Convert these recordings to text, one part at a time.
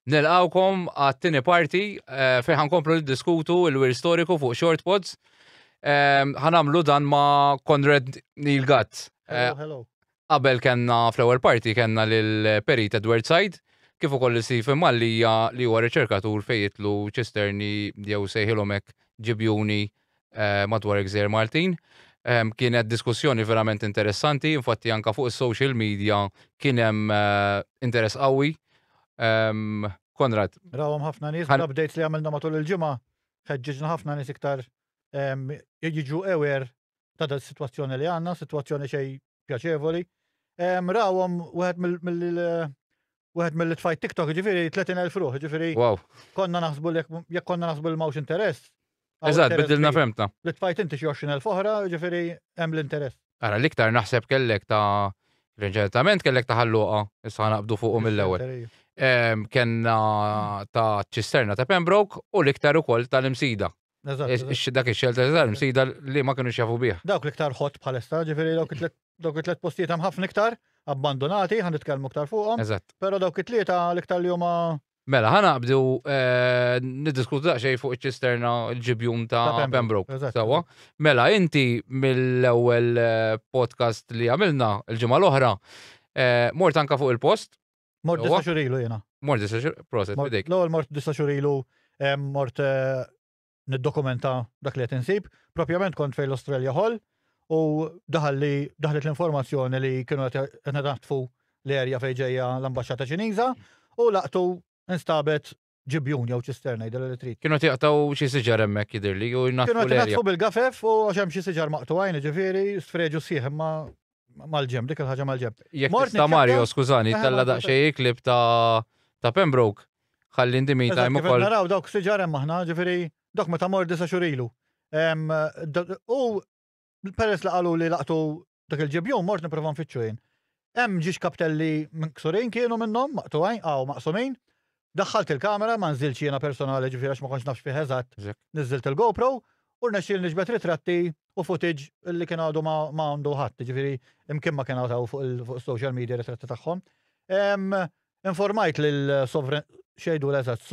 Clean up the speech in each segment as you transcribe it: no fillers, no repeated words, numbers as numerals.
Nilqawkom għat-tieni parti fejn ħankomplu niddiskutu l-wir storiku fuq Short Pods. Ħanamlu dan ma' Konrad Neil Gatt. Hello. Qabel kellna fl-ewwel parti kellna lil Perit Edward Said, kif ukoll Stephen Malli li huwa riċerkatur fejn jitlu ċisterni jew sejħilhom hekk ġibjuni madwar Gżejjer Maltin. Kienet diskussjoni verament interessanti, infatti anka fuq is-social media kien hemm interess qawwi. Konrad. Rawhom ħafna nies l-updates li għamilna matul il-ġimgħa ħeġġiġna ħafna nies iktar jiġu aware ta' da situazzjoni li għandna, situazzjoni xejn pjaċevoli. Rawhom wieħed mill-tfajt TikTok, ġifieri 30,000 ruħ, ġifieri konna naħsbu jekk konna naħsbu li m'hawnx interess. Eżatt, bidilna femta. Li tfajt inti xi 20,000 oħra, ġifieri hemm l-interess. Ara l-iktar naħseb kellek ta' reġentament kellek ta' ħalluqa, issa naqbdu fuqhom mill-ewwel. Kenna ta' ċisterna ta' Pembroke u l-iktar ukoll tal-imsida. Dak ix-xelter tal-imsida li ma kinux jafu bih. Dawk l-iktar ħott bħalissa, ġifieri dawk it-tliet postijiet hemm ħafna iktar abbandonati, ħan nitkellmu iktar fuqhom. Eżatt. Però dawk it-tlieta l-iktar li huma. Mela, ħanaqbdu niddiskutu daqsxejn fuq iċ-ċisterna l-ġibjun ta' Pembroke. Sewwa. Mela, inti mill-ewwel podcast li għamilna l-ġimgħa l-oħra mort anka fuq il-post. Mort 9 xhur ilu jiena. Mort 10 xhur, proset bidejk. L-ewwel mort 9 xhur ilu mort niddokumenta dak li qed insib. Propjament kont fejn l-Australia Hall u daħlet l-informazzjoni li kienu qed naħtfu l-erja fejn ġejja l-ambaxxata Ċiniża u laqtu instabet ġibjun jew ċisterna jidher li trid. Kienu tiqtaw xi siġar hemmhekk jidhirli u jnaħfu l-erja. Kienu naħtfu bil-gafef u għax hemm xi siġar maqtugħajn ġifieri sfreġu sieħ imma mal-ġemp, dik il-ħaġa mal-ġemp. Jekk tista' Mario, skużani, tella daqsxejn klip ta' Pembroke ħalli ndimi time ukoll. Naraw dawk siġar hemm aħna, ġifieri dawk meta mort 9 xhur ilu. U peress li qalu li laqtu dak il-ġibjun mort nipprova nfittxu jien. Hemm ġiex kaptelli mksurin kienu minnhom maqtugħajn maqsumin. Daħħalt il-kamera ma nżilx jiena personali ġifieri għax ma kontx nafx fih eżatt. Niżilt il-GoPro u rnexxiel niġbed ritratti u footage li kien għadu ma għandu ħadd, ġifieri imkien ma kien għataw fuq social media ritratti tagħhom. Informajt lil-sovran xejdu l-eżatt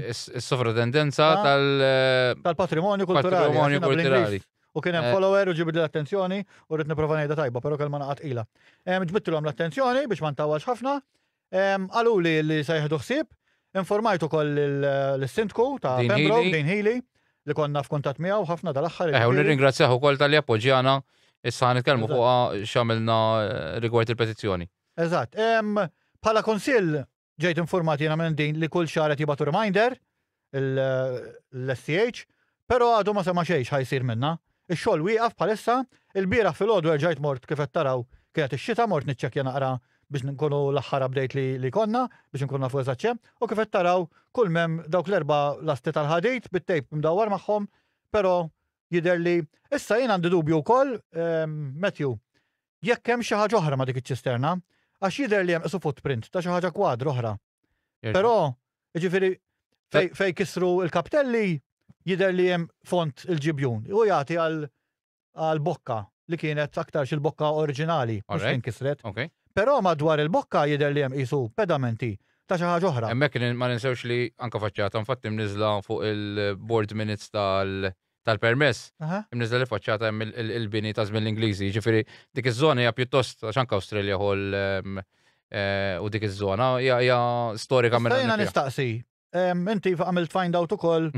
is-sovratendenza tal-patrimonju kulturali. U kien hemm follower u ġibdi l-attenzjoni u rrid nipprova ngħidha tajba, però kelma naqgħod qila. Ġbidtilhom l-attenzjoni biex ma ntawwalx ħafna. Qalu li se jieħdu ħsieb, informajt ukoll lis-sindku ta' Pembroke, Dean Healy, li konna f'kuntatt miegħu ħafna dal-aħħar. U nirringrazzjah ukoll tal-li appoġġjana issa nitkellmu fuqha x'għamilna rigward il-petizzjoni. Eżatt. Bħala konsill ġejt informat jiena minn din li kull xahar qed jibgħatu reminder l-SCH, però għadu ma sema xejn ħajsir minnha. Ix-xogħol wieqaf bħalissa, il-bieraħ filgħodu rġajt mort kif qed taraw kienet ix-xita mort niċċekkja naqra biex nkunu l-aħħar update li konna biex nkunu nafu eżatt xemm, u kif qed taraw kull mem dawk l-erba' lasti tal-ħadit bit-tejp mdawwar magħhom, però jidher li issa jien għandi dubju wkoll Matthew, jekk hemm xi ħaġa oħra ma' dik iċ-ċisterna, għax jidher li hemm isu footprint ta' xi ħaġa kwadru oħra. Però jiġifieri fejn kisru l-kaptelli jidher li hemm font il-ġibjun u jagħti għal-bokka li kienet aktar il-bokka oriġinali mhux inkisret. Però madwar il-bokka jidher li hemm qisu pedamenti ta' xi ħaġa oħra. Hemmhekk ma ninsewx li anke faċċata infatti mniżla fuq il-board minutes tal-permess. Imniżla li faċċata hemm il-bini ta' żmien l-Ingliżi, ġifieri dik iż-żona hija pjuttost għax anke Australia Hall u dik iż-żona hija storika minn. Jiena nistaqsi. Inti għamilt find out ukoll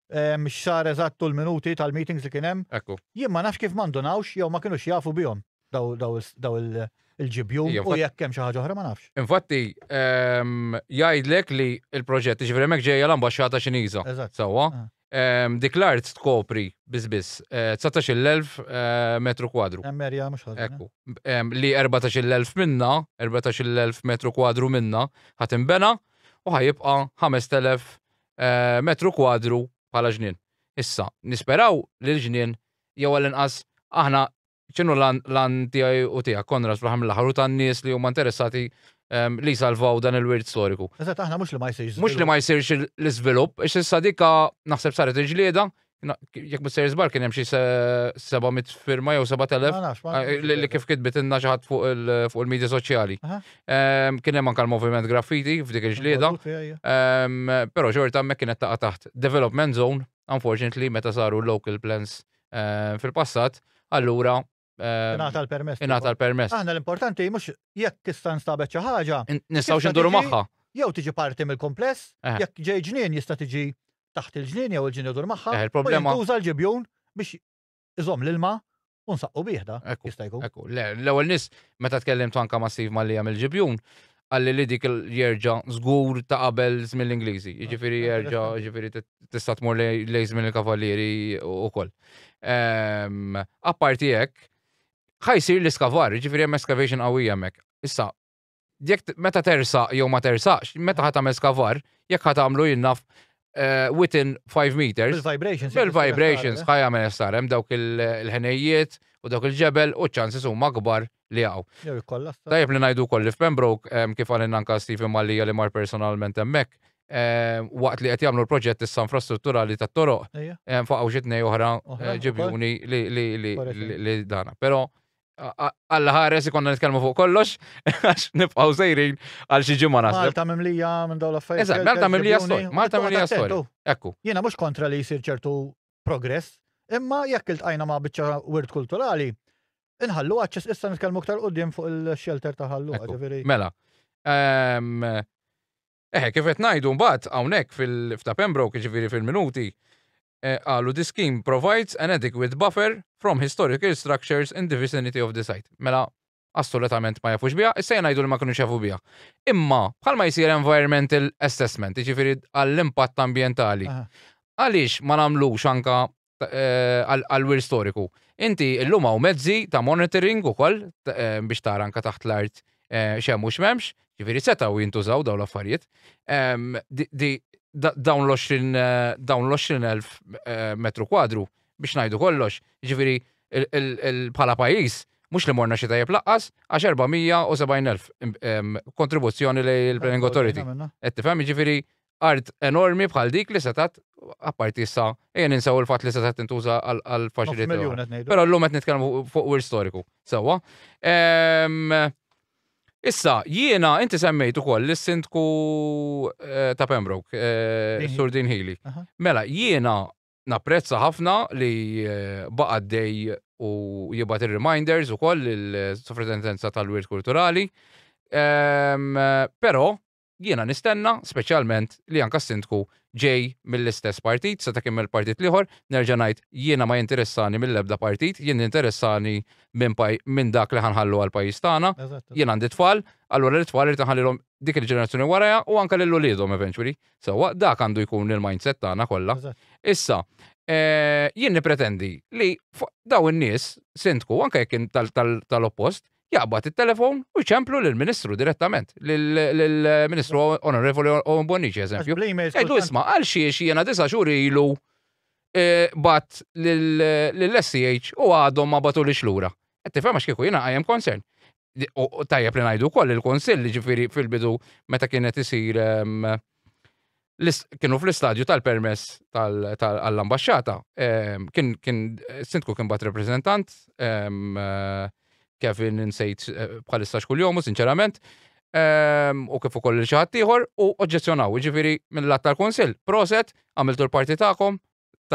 xar eżattu l-minuti tal-meetings li kien hemm. Jien ma nafx kif m'għandunawx jew ma kinux jafu bihom daw il-ġibjun u jekk hemm xi ħaġa oħra ma nafx. Infatti jgħidlek li l-proġett ġifieri hemmhekk ġejja l-ambaxxata Ċiniża. Sewwa. Dik l-art tkopri biss 19,000 metru kwadru. Hemm erja mhux Ekku. Li 14,000 minna, 14,000 metru kwadru minna ħatinbena u ħajibqa' 5,000 metru kwadru bħala ġnien. Issa, nisperaw li l-ġnien jew għall-inqas aħna ċinu lan tiegħi u tiegħek Konrad fl-aħħar mill-aħħar u tan-nies li huma interessati li salvaw dan il-wirt storiku. Eżatt aħna mhux li ma jsirx. Mhux li ma jsirx l-iżvilupp, issa dikka naħseb saret il-ġlieda Jekk Mr. Bar kien hemm xi 700 firma jew 7000 li kif kitbet inna xi ħadd fuq il-medja soċjali. Kien hemm anke l-moviment graffiti f'dik il-ġlieda. Però xorta hemmhekk kienet taqa' taħt development zone, unfortunately meta saru local plans fil-passat, allura Ingħata l-permess. ingħata l-permess. Aħna l-importanti mhux jekk tista' nstabet xi ħaġa. Nistgħu x'induru magħha. Jew tiġi parti mill-kompless, jekk ġej ġnien jista' tiġi taħt il-ġnien jew il-ġnien idur magħha. Il-problema tuża l-ġibjun biex iżomm l-ilma u nsaqqu bieħda. Jista' jkun. Ekku, l-ewwel nies meta tkellimt anke ma' Steve Malli jagħmel ġibjun, għalli li dik jerġa' żgur ta' qabel żmien l-Ingliżi. Jiġifieri jerġa' jiġifieri tista' tmur lejn żmien il-kavallieri wkoll. Apparti hekk, ħajsir l-iskavar, jiġifieri hemm excavation qawwija hemmhekk. Issa, jekk meta tersaq jew ma tersaqx, meta ħadd tagħmel skavar, jekk ħadd tagħmlu jinnaf within 5 meters. Bil-vibrations. Bil-vibrations ħajjagħmel sar hemm dawk il-ħenejjiet u dawk il-ġebel u ċansis huma kbar li għaw. Tajjeb li ngħidu wkoll li f'Pembroke kif għalin anke Stephen Mallija li mar personalment hemmhekk, waqt li qed jagħmlu l-proġett issa infrastrutturali tat-toroq, faqgħu xi tnejn oħra ġibjuni li dana. Però Alla ħares ikonna nitkellmu fuq kollox, għax nibqgħu sejrin għal xi ġimgħa naħseb. Malta mimlija minn dawn l-affarijiet. Eżatt, Malta mimlija storja. Malta mimlija storja. Ekku. Jiena mhux kontra li jsir ċertu progress, imma jekk iltqajna ma' biċċa wirt kulturali, inħallu għaċċess issa nitkellmu aktar quddiem fuq il-shelter ta' ħallu. Mela. Kif qed ngħidu mbagħad hawnhekk f'ta' Pembroke jiġifieri fil-minuti, għalu the scheme provides an adequate buffer from historical structures in the vicinity of the site. Mela, assolutament ma jafux bija, issa jgħidu li ma kunu xafu bija. Imma, bħalma jisir environmental assessment, ġifiri għall-impatt ambientali. Għalix ma namlux anka għal-wir storiku. Inti l-lum hawn mezzi ta' monitoring u koll biex tara anka taħt l-art xemmu xmemx, ġifiri setaw jintużaw daw l-affarijiet. Dawn l-20,000 metru kwadru biex ngħidu kollox, ġifieri bħala pajjiż mhux li morna xi tajjeb laqqas għax 470,000 kontribuzzjoni lejn il-Planning Authority. Qed tifhem jiġifieri art enormi bħal dik li setat apparti issa ninsaw il-fatt li setat tintuża għal faċilità. Però llum qed nitkellmu fuq wir storiku. Sewwa. Issa, jiena, inti semmejt ukoll l-sindku ta' Pembroke, Sur Dean Healy. Mela, jiena napprezza ħafna li baqa' dej u jibgħat il-reminders ukoll il-Sovrintendenza tal-Wirt Kulturali. Però jiena nistenna speċjalment li anke s-sindku ġej mill-istess partit, sa ta' kemm il-partit liħor, nerġa' ngħid jiena ma jinteressani mill-ebda partit, jien interessani minn dak li ħanħallu għal pajjiż tagħna, jien għandi tfal, allura l-tfal irid nħallilhom dik il-ġenerazzjoni warajja u anke lil uliedhom eventually. Sewwa dak għandu jkun il-mindset tagħna kollha. Issa, jien nippretendi li daw in-nies sindku anke jekk tal-oppost jaqbad it-telefon u jċemplu lill-Ministru direttament, lill-Ministru Onorevoli Ombonici, eżempju. Ejdu isma' għal xiex jiena 9 xhur ilu bat lill-SCH u għadhom ma batulix lura. Qed tifhem għax kieku jiena I am concerned. Tajjeb li ngħidu wkoll il-Kunsill ġifieri fil-bidu meta kienet isir kienu fl-istadju tal-permess għall-ambaxxata. Sindku kien bat reprezentant Kevin insejt bħalissa xkuljomu, sinċerament, u kif ukoll xi ħadd ieħor u oġġezzjonaw, jiġifieri mill-lat tal-Kunsill. Proset, għamiltu l-parti tagħkom,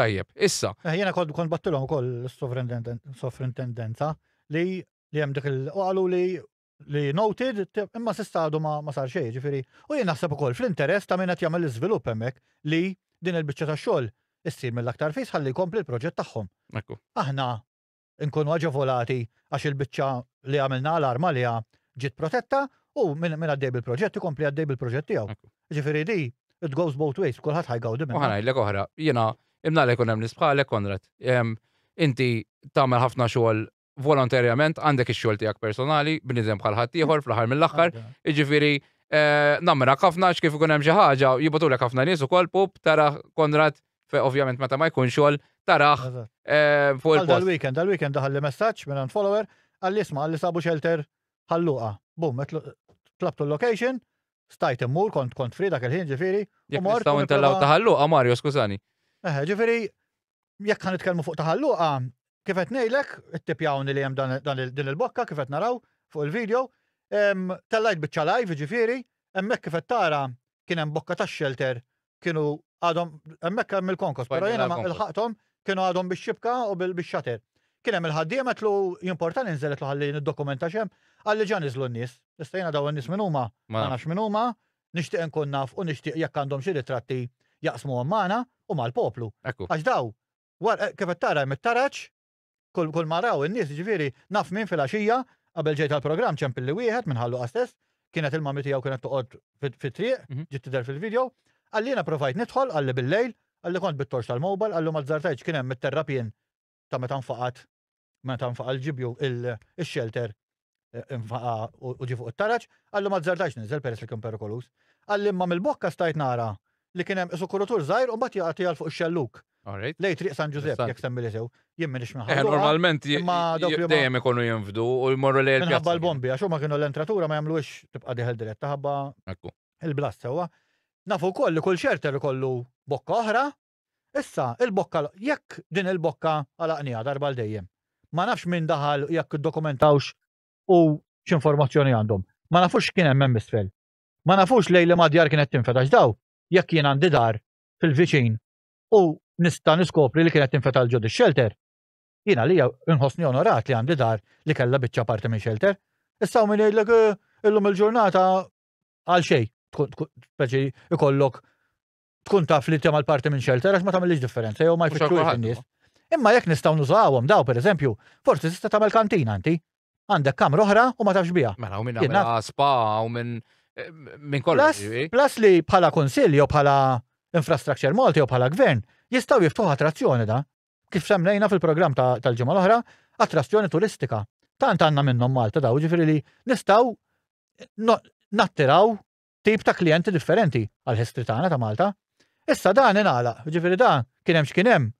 tajjeb. Issa. Jiena kont battilhom ukoll s-sovrintendenza li hemm dik qalu li noted imma s'issa għadu ma sar xejn, ġifieri. U jien naħseb ukoll fl-interess ta' min qed jagħmel l-iżvilupp hemmhekk li din il-biċċa tax-xogħol issir mill-aktar fis ħalli jkompli l-proġett tagħhom. Aħna nkunu aġevolati għax il-biċċa li għamilna l-arma li ġiet protetta u minn għaddej bil-proġett ikompli għaddej bil-proġett tiegħu. Ġifieri di it goes both ways, kulħadd ħajgawdi minn. Ngħidlek oħra, jiena imnalek ikun hemm nies bħalek Konrad. Inti tagħmel ħafna xogħol volontarjament għandek ix-xogħol tiegħek personali, bniedem bħal ħadd ieħor fl-aħħar mill-aħħar. Jiġifieri namrak ħafna kif ikun hemm xi ħaġa jibgħatulek ħafna nies ukoll pup tara Konrad ovvjament meta ma jkun xogħol taraħ fuq il-post. Dal-weekend daħalli messaġġ minn follower għalli isma' għalli sabu shelter ħalluqa. Bum, tlabtu l-location, stajt immur, kont free dak il-ħin ġifieri. Jekk nistgħu intellaw ta' ħalluqa Mario, skużani. Ġifieri jekk ħan nitkellmu fuq taħalluqa, kif qed ngħidlek, ittipjawni li hemm din il-bokka kif qed naraw fuq il-video, tellajt biċċa live ġifieri, hemmhekk kif qed tara kien hemm bokka tax-shelter kienu għadhom hemmhekk hemm il-konkos, però jiena ma ilħaqthom kienu għadhom bix-xibka u bix-xater. Kien hemm il-ħaddiem qed jimportan inżel qed ħalli niddokumenta xemm għalli ġa niżlu n-nies. Issa jiena dawn in-nies min huma, ma nafx min huma, nixtieq nkun naf u nixtieq jekk għandhom xi ritratti jaqsmuhom magħna u mal-poplu. Għax daw kif qed tara hemm it-taraġġ, kull ma raw in-nies ġifieri naf min fil-għaxija qabel ġejt tal-programm ċempilli wieħed minn ħalluqa stess, kienet il-mami tiegħu kienet toqgħod fit-triq, ġiet tidher fil-video, għalli jiena provajt nidħol għalli bil-lejl, għalli kont bit-torx tal-mobile, għallu ma żartajtx kien hemm it-terrapien ta' meta nfaqa l-ġibju il-shelter infaqa u ġi fuq it-taraġġ, għallu ma żartajx ninżel peress li kien perikolus. Għalli imma mill-bokka stajt nara li kien hemm sukuratur żgħir u mbagħad jagħti għal fuq ix-xelluk. Lej triq San Giuseppe jekk semmi li sew, jien m'iniex minħabba. Normalment dejjem ikunu jinfdu u jmorru lejn il-pjazza. Minħabba l-bombi għax huma kienu l-entratura ma jagħmluhx tibqa' diħel diretta ħabba il-blast sewwa. Nafu wkoll li kull shelter ikollu bokka oħra. Issa il-bokka jekk din il-bokka għalaqnija darba l dejjem. Ma nafx min daħal jekk iddokumentawx u x'informazzjoni għandhom. Ma nafux kien hemm isfel. Ma nafux lejli madjar kienet tinfetax daw jekk jien għandi dar fil-viċin u nista' niskopri li kienet tinfeta l-ġod ix-shelter. Jiena li inħossni onorat li għandi dar li kellha biċċa parti minn shelter. Issa min jgħidlek illum il-ġurnata għal xejn speċi ikollok tkun taf li tagħmel parti minn shelter għax ma tagħmilx differenza jew ma jfitxux in-nies. Imma jekk nistgħu nużawhom daw pereżempju, forsi tista' tagħmel kantina inti. Għandek kamra oħra u ma tafx biha. Mela u minn spa u minn kollox. Plus li bħala konsilj jew bħala infrastructure Malti jew bħala gvern jistgħu jiftuħ attrazzjoni da. Kif semmejna fil-programm tal-ġimgħa l-oħra, attrazzjoni turistika. Tant għandna minnhom Malta daw, ġifieri li nistgħu nattiraw tip ta' klijenti differenti għall-ħistri tagħna ta' Malta. Issa dan ingħalaq, ġifieri dan kien hemm x'kien hemm.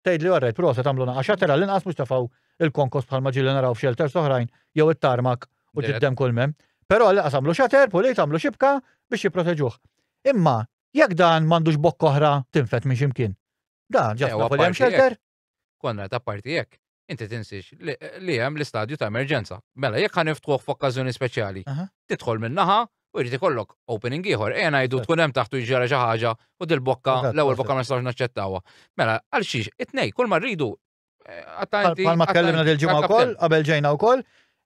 Tgħidli orrejt prosa tagħmluna għax tara l-inqas mhux tafgħu il-konkos bħalma ġieli naraw f'shelters oħrajn jew it-tarmak u tiddem kull mem. Però l għamlu xater, pulit għamlu xibka biex jipproteġuh. Imma, jekk dan m'għandux bokk oħra tinfet minn ximkien. Dan ġasta fuq hemm shelter. Konrad apparti jekk, inti tinsix li hemm l-istadju ta' emerġenza. Mela jekk ħaniftuh f'okkażjoni speċjali, tidħol min-naħa u jrid ikollok opening ieħor, ngħidu tkun hemm taħtu jġara xi ħaġa u dil-bokka l-ewwel bokka ma nistgħux naċċettawha. Mela għal xiex it-tnej kull ma rridu Palma tkellimna dil-ġimgħa wkoll, qabel ġejna wkoll,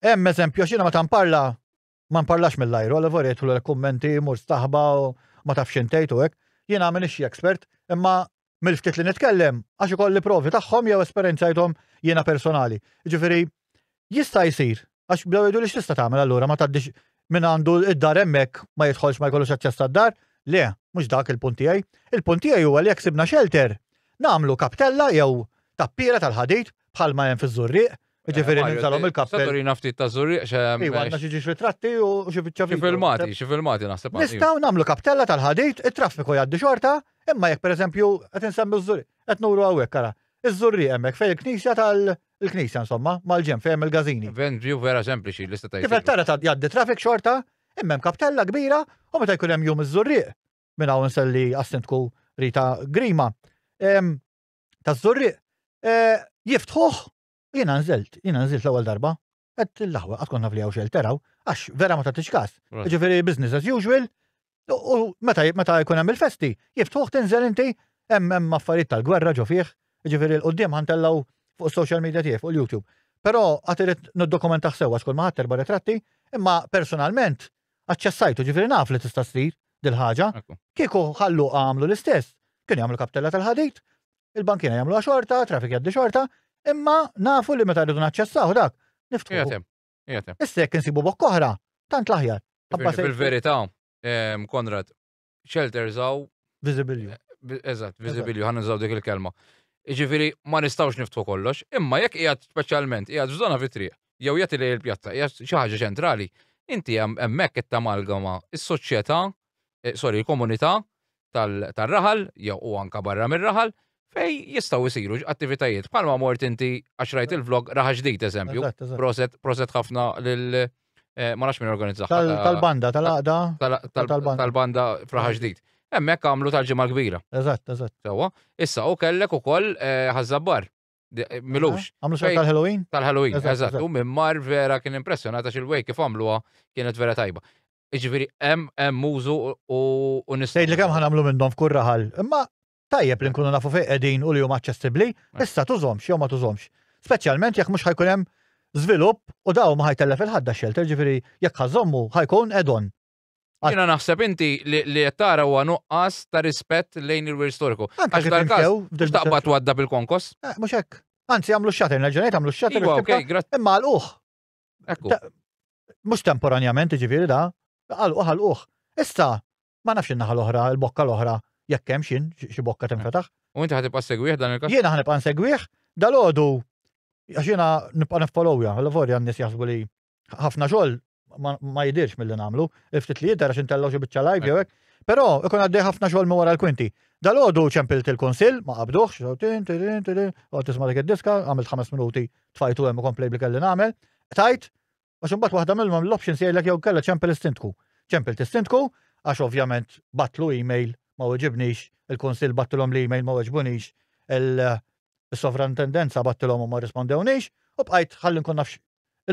hemm eżempju xina ma nparlax mill-ajru, għal vorret u l-kummenti mur staħba u ma tafx intejtu hekk. Jiena m'iniex ekspert, imma mill-ftit li nitkellem għax ikolli provi tagħhom jew esperjenzajthom jiena personali. Ġifieri jista' jsir għax bdew jgħidu li x'tista' tagħmel allura ma tgħaddix min għandu id-dar hemmhekk ma jidħolx ma jkollux aċċess tad-dar. Le, mhux dak il-punt tiegħi. Il-punt tiegħi huwa li jekk sibna shelter nagħmlu kaptella jew tappiera tal-ħadid bħalma hemm fiż-Żurriq, ġifieri ninżalhom il-kappell. Saturina ftit ta' Żurriq Iwa għandna xi ritratti u xi xi filmati naħseb. Nistgħu nagħmlu kaptella tal-ħadid, it-traffiku jgħaddi xorta, imma jekk pereżempju qed insemmu ż-Żurriq, qed nuru hawnhekk ara. Iż-Żurriq hemmhekk fejn il-Knisja tal-Knisja insomma, mal-ġem fejn hemm il-Gażini. Event view vera sempliċi li tista' Kif qed tara jgħaddi traffic xorta, imma hemm kaptella kbira u meta jkun hemm jum iż-Żurriq. Minn hawn nselli assentku Rita Grima. Taż-Żurriq jiftħuh, jiena nżilt l-ewwel darba, qed il-laħwa qatt konna flijaw xelteraw, għax vera ma tagħtix każ. Ġifieri business as usual, u meta jkun hemm il-festi, jiftħuh tinżel inti hemm affarijiet tal-gwerra ġo fih, ġifieri l-qudiem ħantellaw fuq social media tiegħek fuq YouTube. Però qatt irid niddokumentaħ sewwa xkull ma ħadd erba' ritratti, imma personalment aċċessajtu ġifieri naf li tista' ssir dil-ħaġa. Kieku ħallu għamlu l-istess, kien jagħmlu kaptella tal-ħadid, il-bankina jagħmluha xorta, traffic jgħaddi xorta, imma nafu li meta rridu naċċessaw dak, niftħu. Issa jekk insibu bokk oħra, tant l-aħjar. Fil-verità, Konrad, shelters hawn Visibilju. Eżatt, visibilju, ħan nżaw dik il-kelma. Ġifieri ma nistgħux niftħu kollox, imma jekk qiegħed speċjalment qiegħed f'żona fit-triq, jew jagħti lejn il-pjazza, qiegħed xi ħaġa ċentrali, inti hemmhekk qed tamalgama is-soċjetà, il-komunità tal-raħal jew u anke barra mir-raħal fej jistgħu jsiru attivitajiet. Bħalma mort inti għax rajt il-vlog raħa ġdid eżempju. Proset ħafna lil ma nafx min organizzaħ. Tal-banda, tal-għaqda. Tal-banda f'raħa ġdid. Hemmhekk għamlu tal-ġimgħa kbira. Eżatt. Sewwa, issa u kellek ukoll ħażabbar. Milux. Għamlu xogħol tal-Halloween? Tal-Halloween, Eżatt, eżatt. U minn mar vera kien impressjonata x'il-way kif għamluha kienet vera tajba. Jiġifieri hemm użu u nistgħu. Tgħidli kemm ħanamlu minnhom f'kull raħal. Imma tajjeb li nkunu nafu fejn qegħdin u li huma aċċessibbli, issa tużhomx jew ma tużhomx. Speċjalment jekk mhux ħajkun hemm żvilupp u daw ma ħajtellef il-ħadda shelter, ġifieri jekk ħażommu ħajkun add-on. Jiena naħseb inti li qed tara huwa nuqqas ta' rispett lejn il-wir storiku. Għax dal-każ taqbad wadda bil-konkos. Mhux hekk. Anzi għamlu x-xater, nerġa' għamlu x-xater. Imma għalquh. Ekku. Mhux temporanjament ġifieri da, għalquh. Issa ma nafx in-naħa l-oħra, il-bokka l-oħra, jekk hemm xi bokka tinfetaħ. U inti ħatibqa' segwih dan il-każ? Jiena ħanibqa' nsegwih, dalodu għax jiena nibqa' niffollowja, l-vorja n-nies jaħsbu li ħafna xogħol ma jidirx mill-li nagħmlu, ftit li jidher għax intellaw xi biċċa live jew hekk, però ikun għaddej ħafna xogħol minn wara l-kwinti. Dalodu ċempilt il-kunsill, ma qabduhx, tisma' dik id-diska, għamilt 5 minuti tfajtu hemm ukoll play li nagħmel, tajt, għax imbagħad waħda minnhom l-options jgħidlek jew kellha ċempel istintku. Ċempilt istintku għax ovvjament batlu email ma weġibnix, il-kunsill battilhom l-email ma weġbunix, il-sovrantendenza battilhom u ma rispondewniex, u bqajt ħalli nkun nafx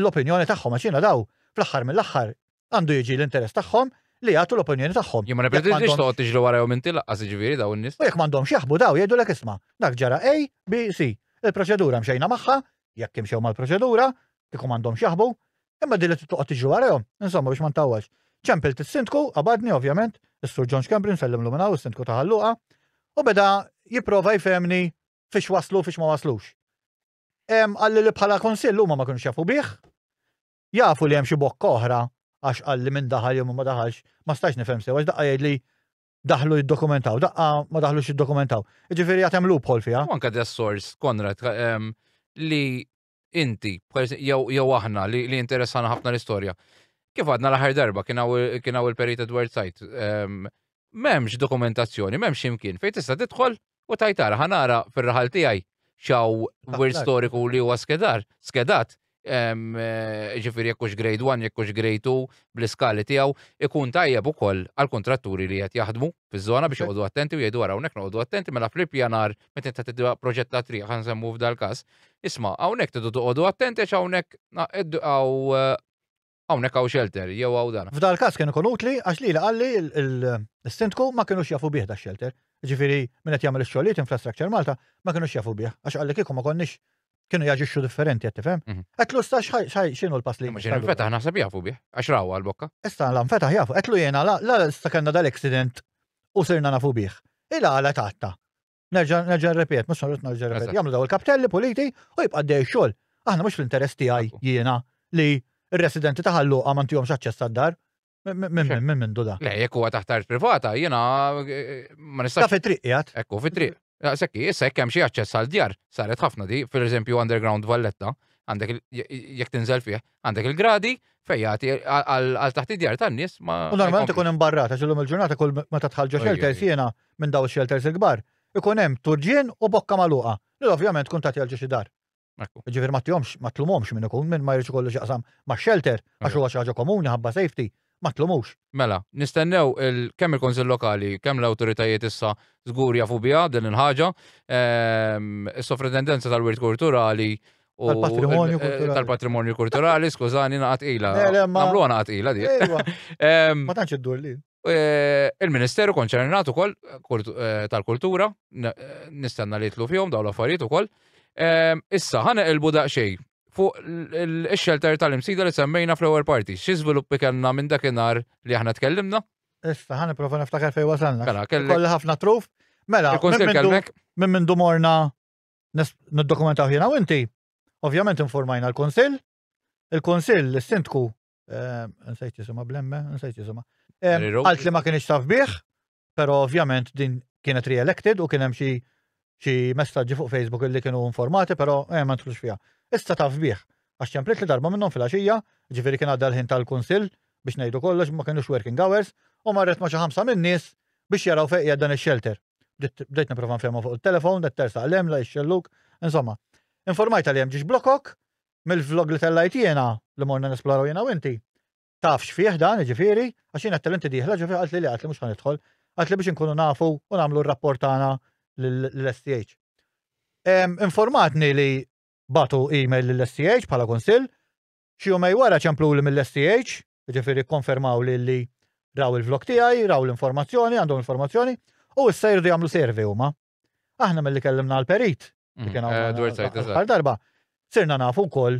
l-opinjoni tagħhom għax jiena daw fl-aħħar mill-aħħar għandu jiġi l-interess tagħhom li jagħtu l-opinjoni tagħhom. Jien ma nipretendix toqgħod tiġri warahom inti laqqas jiġifieri daw in-nies. U jekk m'għandhomx jaħbu daw jgħidulek isma' dak ġara A, B, C. Il-proċedura mxejna magħha, jekk imxew mal-proċedura, kieku m'għandhomx jaħbu, imma din li toqgħod tiġri warahom, insomma biex ma ntawwax. Ċempilt is-sindku, qabadni ovvjament, is-Sur John Cameron sellimlu minn hawn is-sindku ta' Ħalluqa, u beda jipprova jfehmni fiex waslu fiex ma waslux. Għalli li bħala konsill huma ma kinux jafu bih, jafu li hemm xi bokka oħra għax qalli minn daħal jew ma daħalx, ma stax nifhem sew għax daqqa jgħidli daħlu jiddokumentaw, daqqa ma daħlux jiddokumentaw. Jiġifieri jagħtem loophole fiha. U anke source, Konrad, li inti jew aħna li interessana ħafna l-istorja. Kif għadna l-aħħar darba kien hawn il-Perit Edward Sajt. M'hemmx dokumentazzjoni, m'hemmx imkien fejn tista' tidħol u tajtara ħanara fir-raħal tiegħi xaw wir storiku li huwa skedat. Ġifieri jekkux grade 1, jekkux grade 2, bl-iskali tiegħu, ikun tajjeb ukoll għall-kontratturi li qed jaħdmu fiż-żona biex joqogħdu attenti u jgħidu wara hawnhekk noqogħdu attenti mela fl-ippjanar meta inta tibda proġett ta' triq ħansemmu f'dal każ. Isma' hawnhekk tidu toqogħdu attenti għax hawnhekk hawn shelter jew hawn dan. F'dal każ kien ikun utli għax li qalli l-sindku ma kinux jafu bih dax-shelter. Ġifieri min qed jagħmel ix-xogħlijiet Infrastructure Malta ma kinux jafu bih għax qalli kieku ma konniex kienu jaġixxu differenti qed tifhem. Qedlu sta x'inhu l-pass li. X'inhu l-fetaħ naħseb jafu bih għax raw għall-bokka. Issa l-fetaħ jafu, qedlu jiena la issa kellna dal-accident u sirna nafu bih. Ila għala taħta. Nerġa' nrepet, mhux nerġa' nrepet. Jagħmlu daw il-kaptelli puliti u jibqa' dej xogħol. Aħna mhux fl-interess tiegħi jiena li r-residenti ta' Ħalluqa ma ntihomx aċċess għad-dar. Minn da. Le, jekk huwa taħt art privata, jiena ma nistax. Ta' fit-triq qiegħed. Ekku fit-triq. Sekki, issa jekk hemm xi aċċess għal djar, saret ħafna di, fil-eżempju Underground Valletta, għandek jekk tinżel fih, għandek il-gradi fejjati għal taħt id-djar tan-nies ma. U normalment ikun imbarrata x'illum il-ġurnata kull meta tħallġu shelters jiena minn daw ix-shelters il-kbar, ikun hemm turġien u bokka magħluqa. Li ovvjament tkun tagħti għal xi dar. Ġifier ma tlumhomx minn ikun minn ma jridx ikollu x'jaqsam max-shelter għax huwa xi ħaġa komuni ħabba safety. Ma tlumux. Mela, nistennew kemm il-Konsill Lokali, kemm l-awtoritajiet issa żgur jafu biha din il-ħaġa, is-Sovrintendenza tal-Wirt Kulturali u tal-Patrimonju Kulturali, skużani naqgħod ilha. Nagħmluha naqgħod ilha di. Ma tantx iddur li. Il-Ministeru konċernat ukoll tal-Kultura, nistenna li jitlu fihom dawn l-affarijiet ukoll. Issa ħaneqilbu daqsxejn fuq il-shelter tal-imsida li semmejna fl-ewwel party. Xi żviluppi kellna minn dakinhar li aħna tkellimna? Issa ħanipprova niftakar fejn wasalna. Kolli ħafna truf. Mela, minn mindu morna niddokumentaw jiena u inti. Ovvjament informajna l-Kunsill. Il-Kunsill is-Sindku nsejt jisimha blemme, nsejt jisimha. Qalt li ma kienx taf bih, però ovvjament din kienet re-elected u kien hemm xi messaġġi fuq Facebook li kienu informati, però ma ntlux fiha. Issa taf bih, għax ċemplit li darba minnhom fil-għaxija, ġifieri kien għadda l-ħin tal-Kunsill biex ngħidu kollox ma kienux working hours, u marret ma xi 5 min-nies biex jaraw fejn qiegħed dan ix-shelter. Bdejt nipprova nfehmha fuq il-telefon, tersa għalem la jxelluk, insomma. Informajta li hemm ġiex blokok mill-vlog li tellajt jiena li morna nesploraw jiena u inti. Taf x'fih dan, ġifieri, għax jiena t-talenti dieħla ġifieri qalt li mhux ħanidħol għat li biex nkunu nafu u nagħmlu r-rapport tagħna l-STH. Informatni li batu email l-STH bħala konsil, xi jumej wara ċemplu li mill-STH, ġifieri konfermaw li raw il-vlog tiegħi, raw l-informazzjoni, għandhom informazzjoni, u issa jridu jagħmlu survey huma. Aħna milli kellimna l-perit, għal darba, sirna nafu wkoll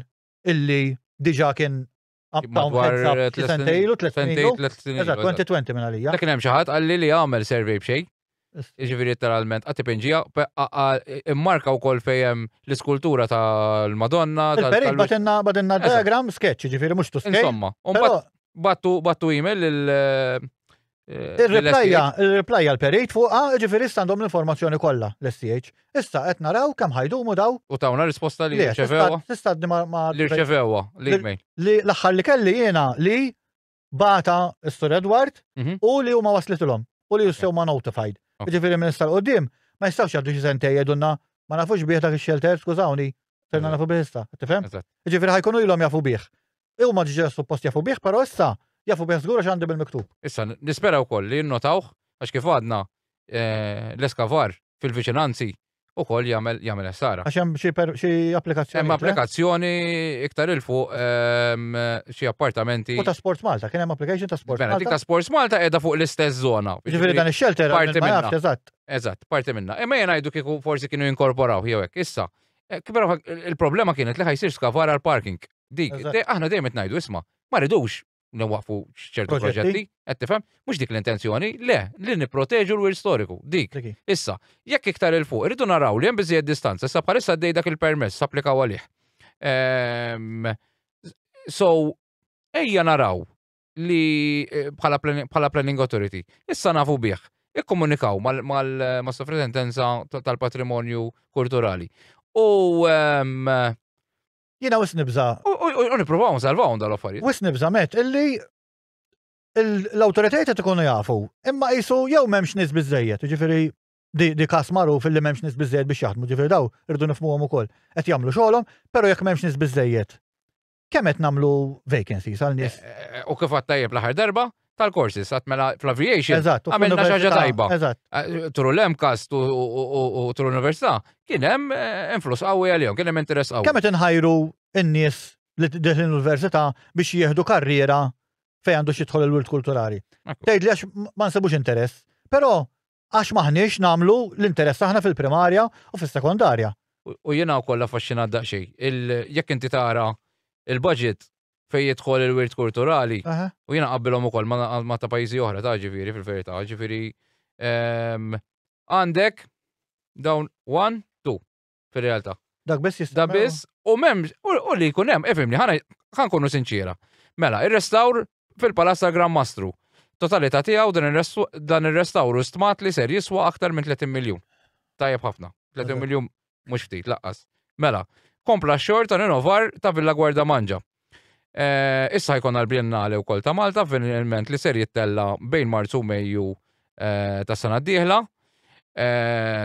illi diġà kien madwar 3 sentejlu, 3 sentejlu. 2020 minn għalija. Dak hemm xi ħadd qalli li jagħmel survey b'xejn. Jiġifieri literalment qatt ipinġija immarka wkoll fejn l-iskultura tal-Madonna. Il-perit badinna diagram sketch, jiġifieri mhux tu sketch. Insomma, battu email il-reply għal-perit fuq, ġifieri għandhom l-informazzjoni kollha l-STH. Issa qed naraw kemm ħajdumu daw. U tawna risposta li rċevewha. Tistadni ma li rċevewha l-email. Li l-aħħar li kelli jiena li bata s-Sur Edward u li huma waslitilhom u li jissew ma notified. Ġifieri minn issa l-qudiem ma jistgħux jgħaddu xi sentej jgħidulna ma nafux bih dak ix-shelter, skużawni, serna nafu bih issa, tifhem? Ġifieri ħajkunu ilhom jafu bih. Huma ġiġa suppost jafu bih, però issa jafu bih żgur għax għandi bil-miktub. Issa nispera wkoll li jinnotawh għax kif għadna l-eskavar fil-viċinanzi ukoll jagħmel ħsara. Għax hemm xi applikazzjoni. Hemm applikazzjoni iktar il fuq xi appartamenti. U ta' Sports Malta, kien hemm application ta' Sports Malta. Dik ta' Sports Malta qiegħda fuq l-istess żona. Ġifieri dan ix-shelter parti minna. Eżatt. Eżatt, parti minna. Imma jien ngħidu kieku forsi kienu jinkorporaw jew hekk. Issa, però il-problema kienet li ħajsir skavar għal parking. Dik, aħna dejjem qed ngħidu isma' ma rridux nwaqfu ċertu proġetti, qed tifhem? Mhux dik l-intenzjoni, le, li nipproteġu l-wir storiku, dik. Issa, jekk iktar il fuq, irridu naraw li hemm biżejjed distanza, issa bħalissa għaddej dak il-permess applikaw għalih. So, ejja naraw li bħala planning authority, issa nafu bih, ikkomunikaw mal-sofrintendenza tal-patrimonju kulturali. U jiena wis nibża. U nippruvaw nsalvaw dal-affarijiet. Wis nibża met illi l-awtoritajiet qed ikunu jafu, imma qisu jew m'hemmx nies biżejjed, jiġifieri di każ magħruf illi m'hemmx nies biżejjed biex jaħdmu, ġifieri daw irdu nifhmuhom ukoll. Qed jagħmlu xogħolhom, però jekk m'hemmx nies biżejjed. Kemm qed nagħmlu vacancies għal nies? U kif għad tajjeb l-aħħar darba tal-courses għat mela fl-aviation għamilna xi ħaġa tajba. Tru l-MCAS u tru l-Università kien hemm influss qawwi għalihom, kien hemm interess qawwi. Kemm qed inħajru n-nies li deħlin l-università biex jieħdu karriera fejn għandu xi jidħol il-wirt kulturali. Tgħidli għax ma nsebux interess, però għax maħniex nagħmlu l-interess aħna fil-primarja u fis-sekondarja. U jiena wkoll affaxxinat daqsxejn. Jekk inti tara il-budget fejn jidħol il-wirt kulturali u jiena qabbilhom ukoll ma ta' pajjiżi oħra ta' ġifieri fil-verità, ġifieri għandek dawn 1, 2 fir-realtà. Dak biss Da biss u u li jkun hemm ifhimni ħankunu sinċira. Mela, ir-restawr fil-Palazz tal-Gran Mastru. Totalità tiegħu dan ir-restawru stmat li ser jiswa aktar minn 30 miljun. Tajjeb ħafna. 30 miljun mhux ftit laqqas. Mela, kompla xort ta' innovar ta' Villa Guarda Manġa. Issa jkun għal-Biennale wkoll ta' Malta avveniment li ser jittella bejn Marzu u Mejju ta' sena d-dieħla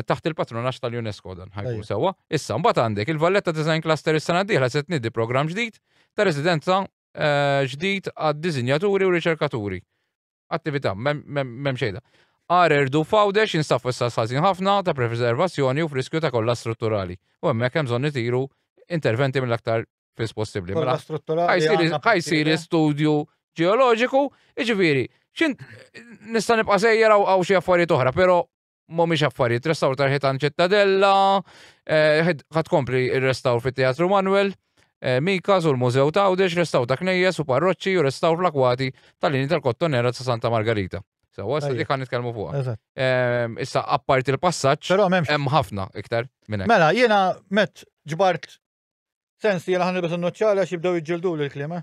taħt il-patronax tal-UNESCO dan ħajkun sewwa. Issa mbagħad għandek il-Valletta Design Cluster is-sena d-dieħla se tniedi programm ġdid ta' residenza ġdid għad-diżinjaturi u riċerkaturi. Attività m'hemm xejda. Arerdu Fawdex jinstaff issa ħażin ħafna ta' preservazzjoni u friskju ta' kollha strutturali. U hemmhekk hemm bżonn itiru interventi mill-aktar fis possibbli. Ħajsir studju ġeoloġiku, jiġifieri, nista' nibqa' sejjer għaw xi affarijiet oħra, però mhumiex affarijiet. Restawr tal-Ħitan Ċittadella, ħadd kompli r-restawr fit-Teatru Manuel, Mikas u l-Mużew ta' Għawdex, restawr ta' Knejjes u Parroċċi u restawr fl-akwati tal-linji tal-Kottonera ta' Santa Margarita. Sewa, issa dik kan nitkellmu fuqha. Issa apparti il-passaġġ hemm ħafna iktar minn hekk. Mela, jiena met ġbart sensi jela ħanibet n-noċċala għax jibdew jġildu l-klima.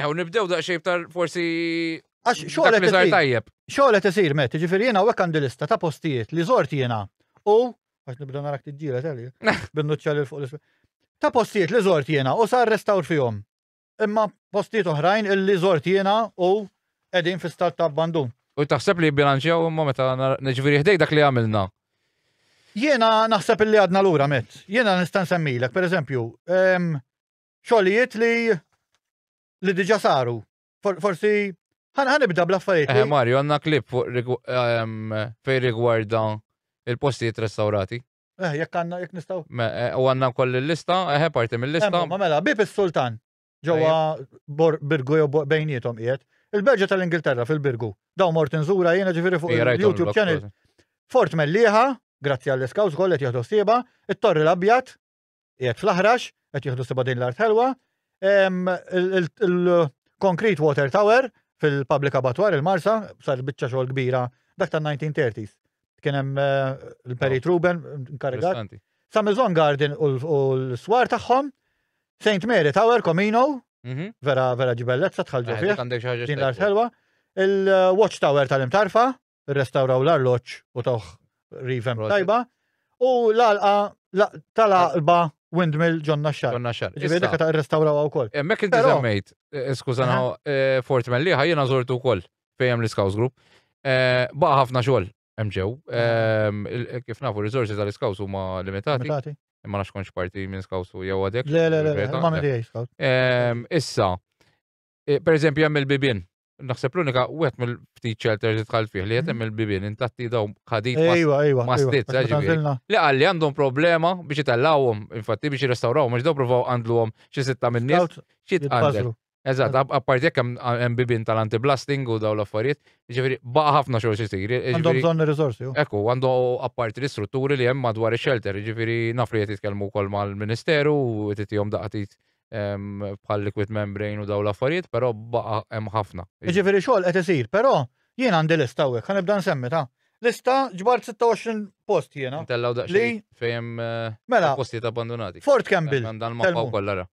U nibdew daqsxejn iktar forsi għax xogħol qed isir met, ġifieri jiena hawnhekk għandi lista ta' postijiet li żort jiena u għax nibdew narak tiġġiela tali bin-noċċali fuq l-isfel. Ta' postijiet li żort jiena u sar restawr fihom. Imma postijiet oħrajn illi żort jiena u qegħdin fi stat ta' abbandun. U taħseb li bilanċjaw imma meta ġifieri ħdejk dak li għamilna. Jiena naħseb illi għadna lura met. Jiena nista' nsemmilek, pereżempju, xogħlijiet li diġà saru. Forsi Ħanibda bl-affarijiet. Mario, għandna klip fej rigwarda il-postijiet restaurati. Jekk nistgħu. U għandna koll il-lista, parti mill-lista. Ma mela, Bib is-Sultan ġewwa Birgu jew bejniethom qiegħed. Il-Berġa tal-Ingilterra fil-Birgu. Daw mort inżura jiena ġifieri fuq il-YouTube channel. Fort Mellieħa, grazzi għall-iskawż kollha qed jieħdu ssieba, it-Torri l-Abjad qiegħed fl-aħrax qed jieħdu ssieba din l-Art Ħelwa. Il-Concrete Water Tower fil-Public Abattoir il-Marsa sar biċċa xogħol kbira dak tan-1930s. Kien hemm il-Perit Ruben inkarigat. Samizon Garden u l-swar tagħhom, St. Mary Tower, Comino, vera ġibellezza tħalġu fih. Din l-Art Ħelwa. Il-Watch Tower tal-Imtarfa, irrestawraw l-arloġġ u toħ revamp tajba. U l-alqa tal-alba Windmill Ġonna Xar. Ġifieri dik ta' irrestawraw wkoll. Hemmhekk inti żemmejt, skużana, Fort Mellieħa jiena żortu wkoll fejn hemm l-Scouts Group. Baqa' ħafna xogħol hemm ġew. Kif nafu r-riżorsi tal-Scouts huma limitati. Ma nafx konx parti minn Scouts u jew għadek. Le, ma medijaj Scouts. Issa, per eżempju hemm il-bibien. Naħseb l-unika wieħed mill-ftit shelters idħal fih li qed hemm il-bibien intatti daw ħadit ma' stitz li qalli għandhom problema biex itellawhom, infatti biex jirrestawrawhom mhux daw provaw għandluhom xi sitta minn nies xi tqandel. Eżatt, apparti jekk hemm bibien tal-antiblasting u daw l-affarijiet, jiġifieri baqa' ħafna xogħol xi jsir. Għandhom bżonn ir-riżorsi. Ekku, għandu apparti l-istrutturi li hemm madwar ix-shelter, jiġifieri naf li qed jitkellmu wkoll mal-Ministeru u titihom daqatit bħal liquid membrane u daw l-affarijiet, però baqa' hemm ħafna. Jiġifieri xogħol qed isir, però jien għandi lista hawnhekk, ħanibda nsemmi ta' lista ġbart 26 post jiena. Intellaw daqsxejn fejn postijiet abbandonati. Fort Campbell. Għandan mappa wkoll ara.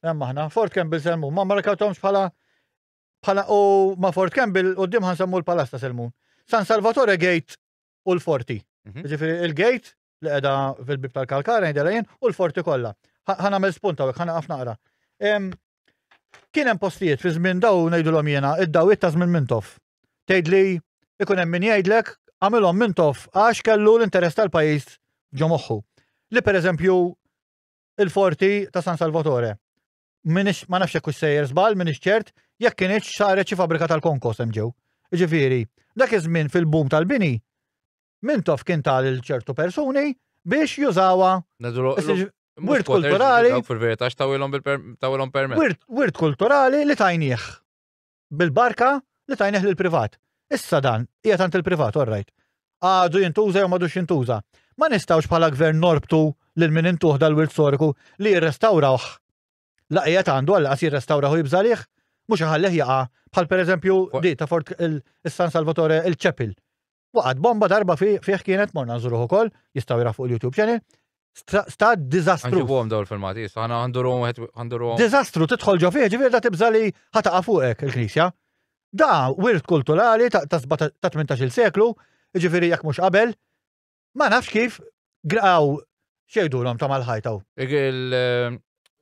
Aħna, Fort Campbell Selmun, ma markawtomx bħala u ma Fort Campbell qudiem ħansemmu l-Palast ta' Selmun. San Salvatore Gate u l-Forti. Ġifieri il-gate li qiegħda fil-bib tal-Kalkara jidherejn u l-Forti kollha. Ħanagħmel spunta hawnhekk, ħanaqaf naqra. Kien hemm postijiet fi żmien daw ngħidulhom jiena id-dawiet ta' żmien Mintoff. Tgħidli ikun hemm min jgħidlek għamilhom Mintoff għax kellu l-interess tal-pajjiż ġo moħħu. Li pereżempju il-Forti ta' San Salvatore. Ma nafx jekk sejjer żball, minix ċert, jekk kienx saret xi fabrika tal-konkos hemm ġew. Ġifieri, dak iż-żmien fil-boom tal-bini, Mintoff kien tal ċertu persuni biex jużawha wirt kulturali. Fil-verità tawilhom permess. Wirt kulturali li tajnieh bil-barka li tajnieh lill-privat. Issa dan qiegħed għand il-privat, orrajt. Għadu jintuża jew m'għadux jintuża. Ma nistgħux bħala gvern norbtu lil min intuħ dal-wirt storiku li jirrestawrawh. Laqiet għandu għal-qas jirrestawraw jibżalih, mux ħallih jaqa bħal per eżempju di ta' Fort il-San Salvatore il-ċepil. Waqad bomba darba fih kienet morna nżuruħ ukoll, jistgħu jaraw fuq il-YouTube channel. Sta diżastru. Ġibuhom daw il-filmati, ħana għandurhom. Diżastru tidħol ġo fih, ġifier da tibżali ħataqa' fuqek il-Knisja. Da wirt kulturali ta' 18-il seklu, ġifieri jekk mhux qabel, ma nafx kif graw xejdulhom ta' mal-ħajtaw.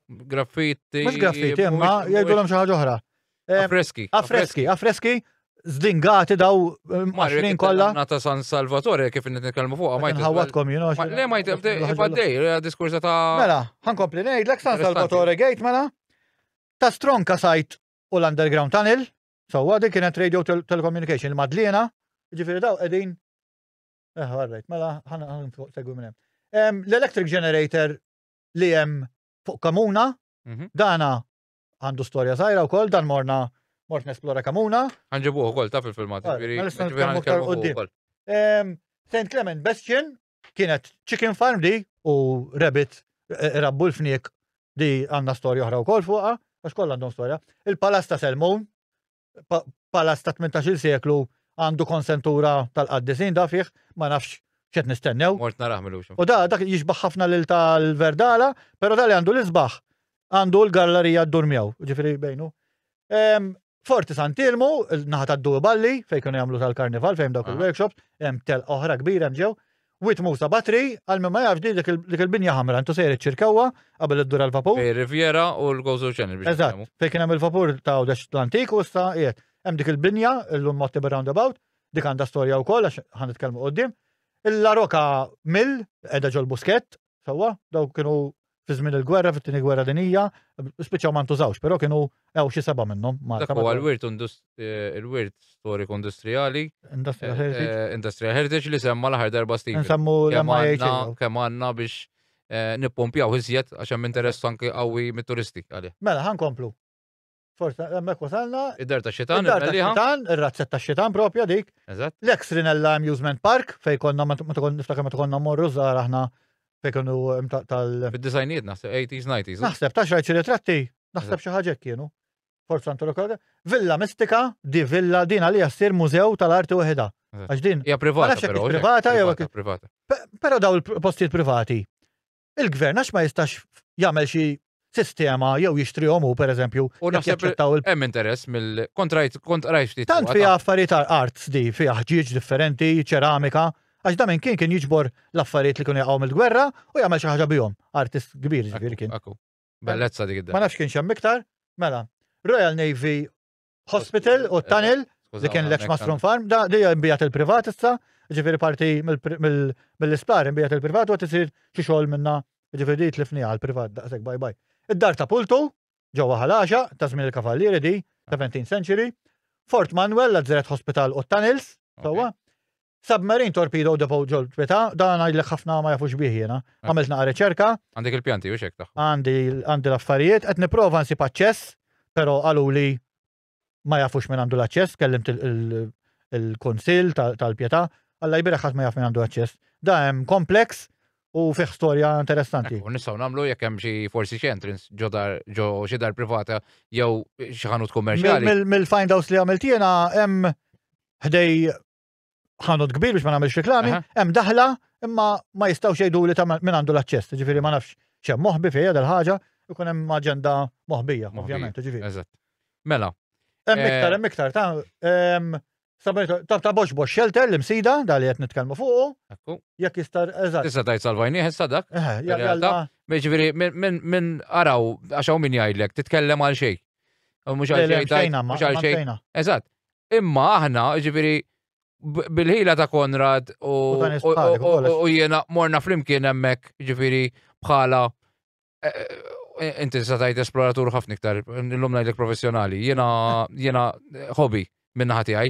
Graffiti. Mux graffiti, imma jgħidulhom xi ħaġa oħra. Affreski, zdingati daw maċrin kollha. Nata San Salvatore kif nitkellmu fuqha ma jtħawatkom jienu. Le ma jtibdej, diskursa ta' Mela, ħankompli ngħidlek San Salvatore Gate mela. Ta' Stronka Site u l-Underground Tunnel. Sewwa dik kienet Radio Telecommunication il-Madlina. Ġifieri daw qegħdin. Għarrejt, mela segwi minn hemm. L-electric generator li hemm fuq Kamuna, dana għandu storja żgħira wkoll, dan mort nesplora Kamuna. Ħanġibuh ukoll ta' fil-filmat. St. Clement Bastion kienet chicken farm di u rabbit rabbu l-fniek di għandna storja oħra wkoll fuqha, għax kollha għandhom storja. Il-Palast ta' Selmun, Palast ta' 18-il seklu għandu konsentura tal-qaddisin da fih, ma nafx ċet nistennew. Mort naraħ milux. U dak jiġbaħ ħafna lil tal-Verdala, pero dali għandu l-isbaħ. Għandu l-gallerija d-durmjaw, ġifiri bejnu. Forti Santilmu, naħat għaddu balli, fej kienu jagħmlu tal-karnival, fejn dawk il-workshops, hemm tel oħra kbira ġew. Wit Musa Batri, għal ma jafx dik il-binja ħamra, ntu sejri ċirkawa qabel id-dur għal-vapur. Riviera u l-Gozo Channel. Eżatt, fej kien hemm il-vapur ta' l-antik u sta qiegħed. Hemm dik il-binja, l-Motti Roundabout, dik għandha storja wkoll għax ħanitkellmu qudiem. Il-La Roca Mill, edha ġol Busket, sawa, daw kienu fi żmien il-gwerra, fit-tieni gwerra dinija, spiċċaw ma ntużawx, però kienu xi seba' minnhom. Dak huwa l-wirt storiku industrijali, Industrial Heritage li semma l-aħħar darba Steve. Nsemmu l-MIH. Kemm għandna biex nippompjaw iżjed għax hemm interess anke qawwi mit-turisti għalih. Mela, ħankomplu. Forsa, hemmhekk wasalna. Id-dar ta' xitan, ir-razzett ta' xitan propja dik. Eżatt. L-ex Rinella Amusement Park, fej konna niftakar meta konna morru żgħar aħna fej kienu tal. Bid-disajnijiet naħseb 80s, 90s. Naħseb ta' xi ritratti, naħseb xi ħaġa kienu. Forsa antu lokal. Villa Mistika, di villa din għalija ssir mużew tal-arti waħda. Għax din. Hija privata però. Privata jew privata. Però daw il-postijiet privati. Il-gvern għax ma jistax jagħmel xi sistema jew jixtrihom hu pereżempju. U naħseb hemm interess mill-kontrajt ftit. Tant fiha affarijiet arts di, fiha ħġieġ differenti, ċeramika, għax da minn kien jiġbor l-affarijiet li kienu jaqgħu mill-gwerra u jagħmel xi ħaġa bihom. Artist kbir ġifieri kien. Bellezza dik id-dar. Ma nafx kien xemm iktar, mela. Royal Navy Hospital u Tunnel li kien l-ex Mastron Farm, da li imbijat il-privat issa, ġifieri parti mill-isplar imbijat il-privat u tisir xi xogħol minna ġifieri tlifniha għall-privat daqshekk bye. Id-dar ta' Pultu, ġewwa Ħalaxa, ta' żmien il-Kavallieri di, 17th century. Fort Manuel, l-Azzeret Hospital u Tunnels, sewwa. Submarine Torpedo Depot ġol Twita, dan għajdlek ħafna ma jafux bih jiena. Għamilt naqa' riċerka. Għandek il-pjanti u xek taħ. Għandi l-affarijiet, qed nipprova nsib aċċess, però għaluli ma jafux minn għandu l-aċċess, kellimt il-Kunsill tal-Pjetà, Alla jbiraħ ħadd ma jaf minn għandu aċċess. Da hemm kompleks u fih storja interessanti. Nistgħu nagħmlu jekk hemm xi forsi xi entrance ġo xi dar privata jew xi ħanut kummerċjali. Mill-find house li għamilt jiena hemm ħdej ħanut kbir biex ma nagħmilx reklami, hemm daħla imma ma jistgħux jgħidu li ta' minn għandu l-aċċess, ġifieri ma nafx x'hemm moħbi fejn dal-ħaġa ikun hemm aġenda moħbija, ovvjament, ġifieri. Eżatt. Mela. Hemm iktar ta' box shelter l-imsida, dali qed nitkellmu fuqu. Jekk jistar eżatt. Tista' tgħid salvajni issa dak. Ġifieri minn araw għax hawn min jgħidlek titkellem għal xejn. Mhux għal xejn mhux għal xejn. Eżatt. Imma aħna ġifieri bil-ħila ta' Konrad u jiena morna flimkien hemmhekk ġifieri bħala inti tista' tgħid esploratur ħafna iktar, illum ngħidlek professjonali, jiena hobby minna ħatijaj.